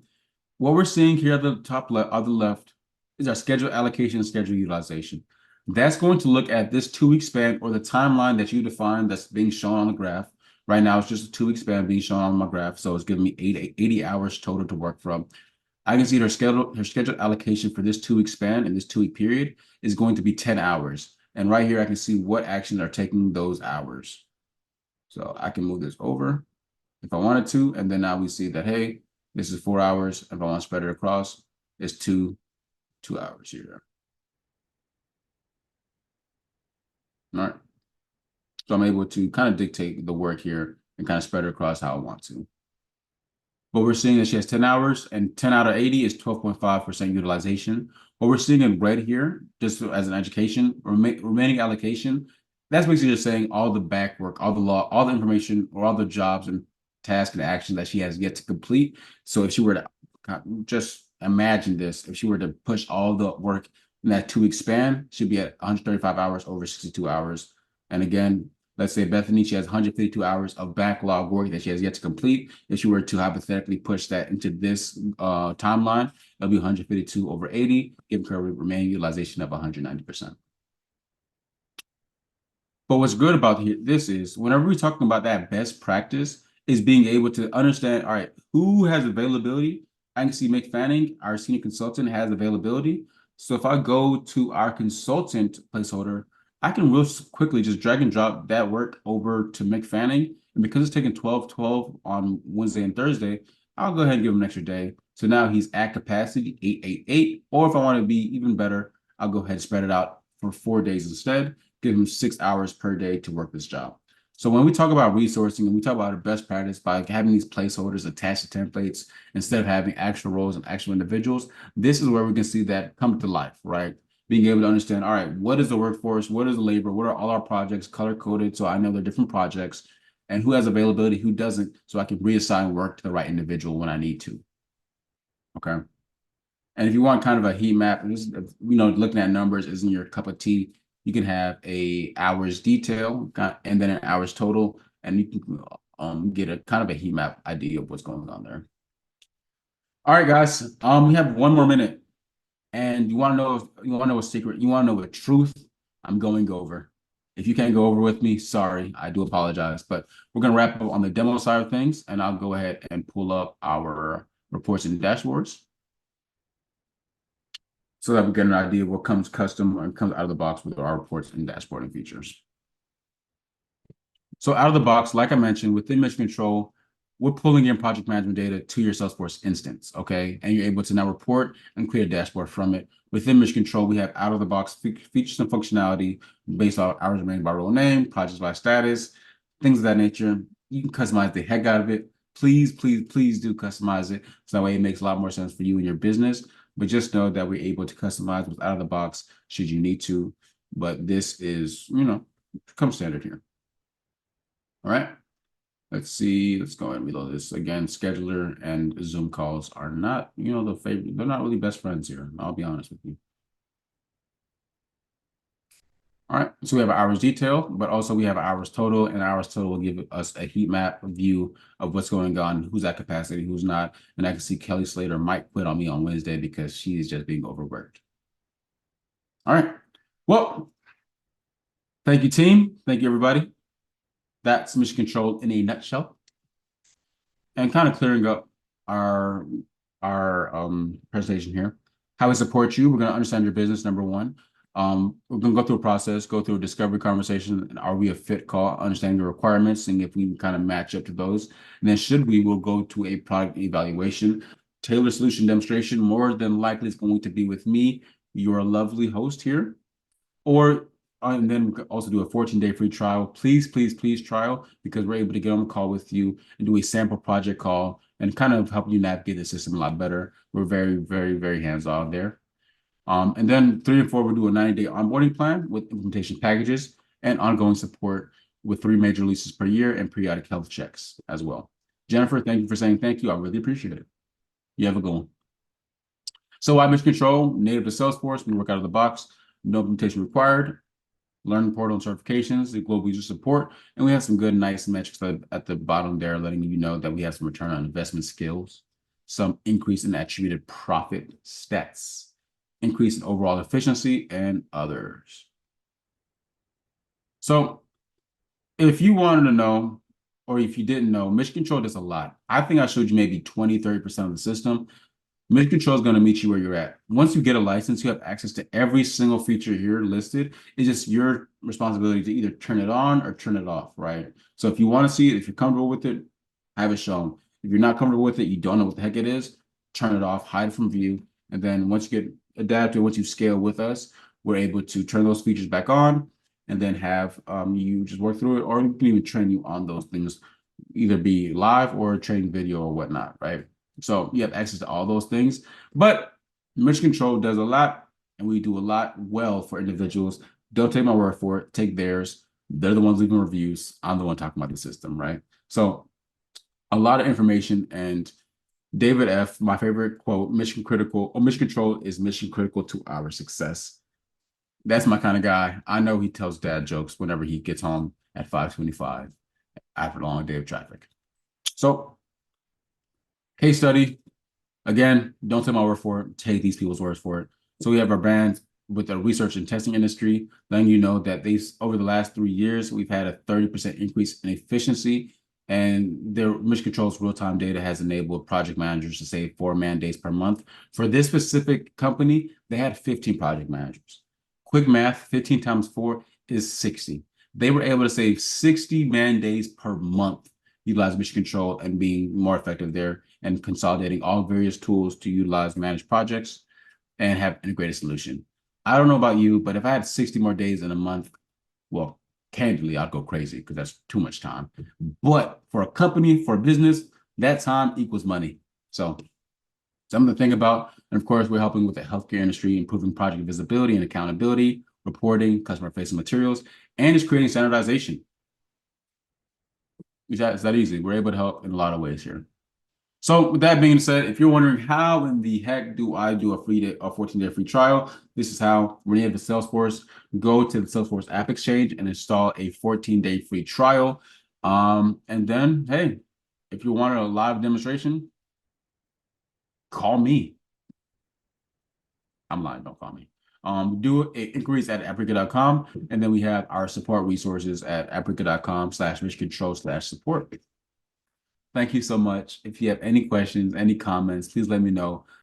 [SPEAKER 1] What we're seeing here at the top left, on the left, is our schedule allocation and schedule utilization. That's going to look at this 2-week span or the timeline that you define that's being shown on the graph. Right now, it's just a 2-week span being shown on my graph. So it's giving me 80 hours total to work from. I can see her scheduled allocation for this 2-week span and this 2-week period is going to be 10 hours. And right here, I can see what actions are taking those hours. So I can move this over if I wanted to. And then now we see that, hey, this is 4 hours. If I want to spread it across, it's two hours here. All right. So I'm able to kind of dictate the work here and kind of spread it across how I want to. But we're seeing that she has 10 hours and 10 out of 80 is 12.5% utilization. What we're seeing in red here, just as an education, remaining allocation, that's basically just saying all the back work, all the information, or all the jobs and tasks and actions that she has yet to complete. So if she were to just imagine this, if she were to push all the work in that 2-week span, she'd be at 135 hours over 62 hours. And again, let's say Bethany, she has 152 hours of backlog work that she has yet to complete. If she were to hypothetically push that into this timeline, it'll be 152 over 80, giving her a remaining utilization of 190%. But what's good about this is whenever we're talking about that best practice is being able to understand, all right, who has availability? I can see Mick Fanning, our senior consultant, has availability. So if I go to our consultant placeholder, I can real quickly just drag and drop that work over to Mick Fanning. And because it's taking 12-12 on Wednesday and Thursday, I'll go ahead and give him an extra day. So now he's at capacity 888. Or if I want to be even better, I'll go ahead and spread it out for 4 days instead, give him 6 hours per day to work this job. So when we talk about resourcing and we talk about a best practice by having these placeholders attached to templates instead of having actual roles and actual individuals, this is where we can see that come to life, right? Being able to understand, all right, what is the workforce? What is the labor? What are all our projects color coded? So I know they're different projects and who has availability, who doesn't, so I can reassign work to the right individual when I need to. Okay. And if you want kind of a heat map, looking at numbers isn't your cup of tea, you can have a hours detail and then an hours total, and you can get a kind of a heat map idea of what's going on there. All right, guys. We have 1 more minute, and you want to know a secret, you want to know a truth. I'm going over. If you can't go over with me, sorry, I do apologize. But we're gonna wrap up on the demo side of things, and I'll go ahead and pull up our reports and dashboards, so that we get an idea of what comes custom and comes out of the box with our reports and dashboarding features. So out of the box, like I mentioned, within Mission Control, we're pulling in project management data to your Salesforce instance, okay? And you're able to now report and create a dashboard from it. Within Mission Control, we have out of the box features and functionality based on hours remaining by role name, projects by status, things of that nature. You can customize the heck out of it. Please, please, please do customize it. So that way it makes a lot more sense for you and your business. But just know that we're able to customize what's out of the box should you need to. But this is, comes standard here. All right. Let's see. Let's go ahead and reload this again. Scheduler and Zoom calls are not, the favorite. They're not really best friends here. I'll be honest with you. All right. So we have hours detail, but also we have hours total, and hours total will give us a heat map view of what's going on, who's at capacity, who's not. And I can see Kelly Slater might quit on me on Wednesday because she's just being overworked. All right. Well, thank you, team. Thank you, everybody. That's Mission Control in a nutshell. And kind of clearing up our presentation here. How we support you. We're going to understand your business, number one. We're going to go through a process, go through a discovery conversation. And are we a fit call? Understanding the requirements, seeing if we kind of match up to those. And then we'll go to a product evaluation. Tailored solution demonstration, more than likely is going to be with me your lovely host here. Or and then we could also do a 14-day free trial. Please, please, please trial, because we're able to get on the call with you and do a sample project call and kind of help you navigate the system a lot better. We're very, very, very hands-on there. And then 3 and 4, we'll do a 90-day onboarding plan with implementation packages and ongoing support with 3 major releases per year and periodic health checks as well. Jennifer, thank you for saying thank you. I really appreciate it. You have a good one. So why Mission Control? Native to Salesforce. We work out of the box. No implementation required. Learning portal and certifications, the global user support, and we have some good, nice metrics at the bottom there, letting you know that we have some return on investment skills, some increase in attributed profit stats, increase in overall efficiency, and others. So if you wanted to know, or if you didn't know, Mission Control does a lot. I think I showed you maybe 20, 30% of the system. Mission Control is going to meet you where you're at. Once you get a license, you have access to every single feature here listed. It's just your responsibility to either turn it on or turn it off, right? So if you want to see it, if you're comfortable with it, have it shown. If you're not comfortable with it, you don't know what the heck it is, turn it off, hide it from view. And then once you get adapted, once you scale with us, we're able to turn those features back on and then have you just work through it, or we can even train you on those things, either be live or training video or whatnot, right? So you have access to all those things, but Mission Control does a lot, and we do a lot well for individuals. Don't take my word for it. Take theirs. They're the ones leaving reviews. I'm the one talking about the system, right? So a lot of information. And David F., my favorite quote, Mission Control is mission critical to our success. That's my kind of guy. I know he tells dad jokes whenever he gets home at 5:25 after a long day of traffic. So case study, again, don't take my word for it. Take these people's words for it. So we have our brand with the research and testing industry, letting you know that over the last 3 years, we've had a 30% increase in efficiency, and their Mission Control's real-time data has enabled project managers to save 4 man days per month. For this specific company, they had 15 project managers. Quick math, 15 times 4 is 60. They were able to save 60 man days per month, utilize Mission Control and being more effective there and consolidating all various tools to utilize manage projects and have integrated solution. I don't know about you, but if I had 60 more days in a month, well, candidly, I'd go crazy because that's too much time. But for a company, for a business, that time equals money. So something to think about. And of course, we're helping with the healthcare industry, improving project visibility and accountability, reporting, customer-facing materials, and just creating standardization. It's that easy. We're able to help in a lot of ways here. So with that being said, if you're wondering how in the heck do I do a 14-day free trial, this is how. We're native to Salesforce. Go to the Salesforce App Exchange and install a 14-day free trial. And then, hey, if you want a live demonstration, call me. I'm lying, don't call me. Do inquiries at Aprika.com, and then we have our support resources at Aprika.com/missioncontrol/support. Thank you so much. If you have any questions, any comments, please let me know.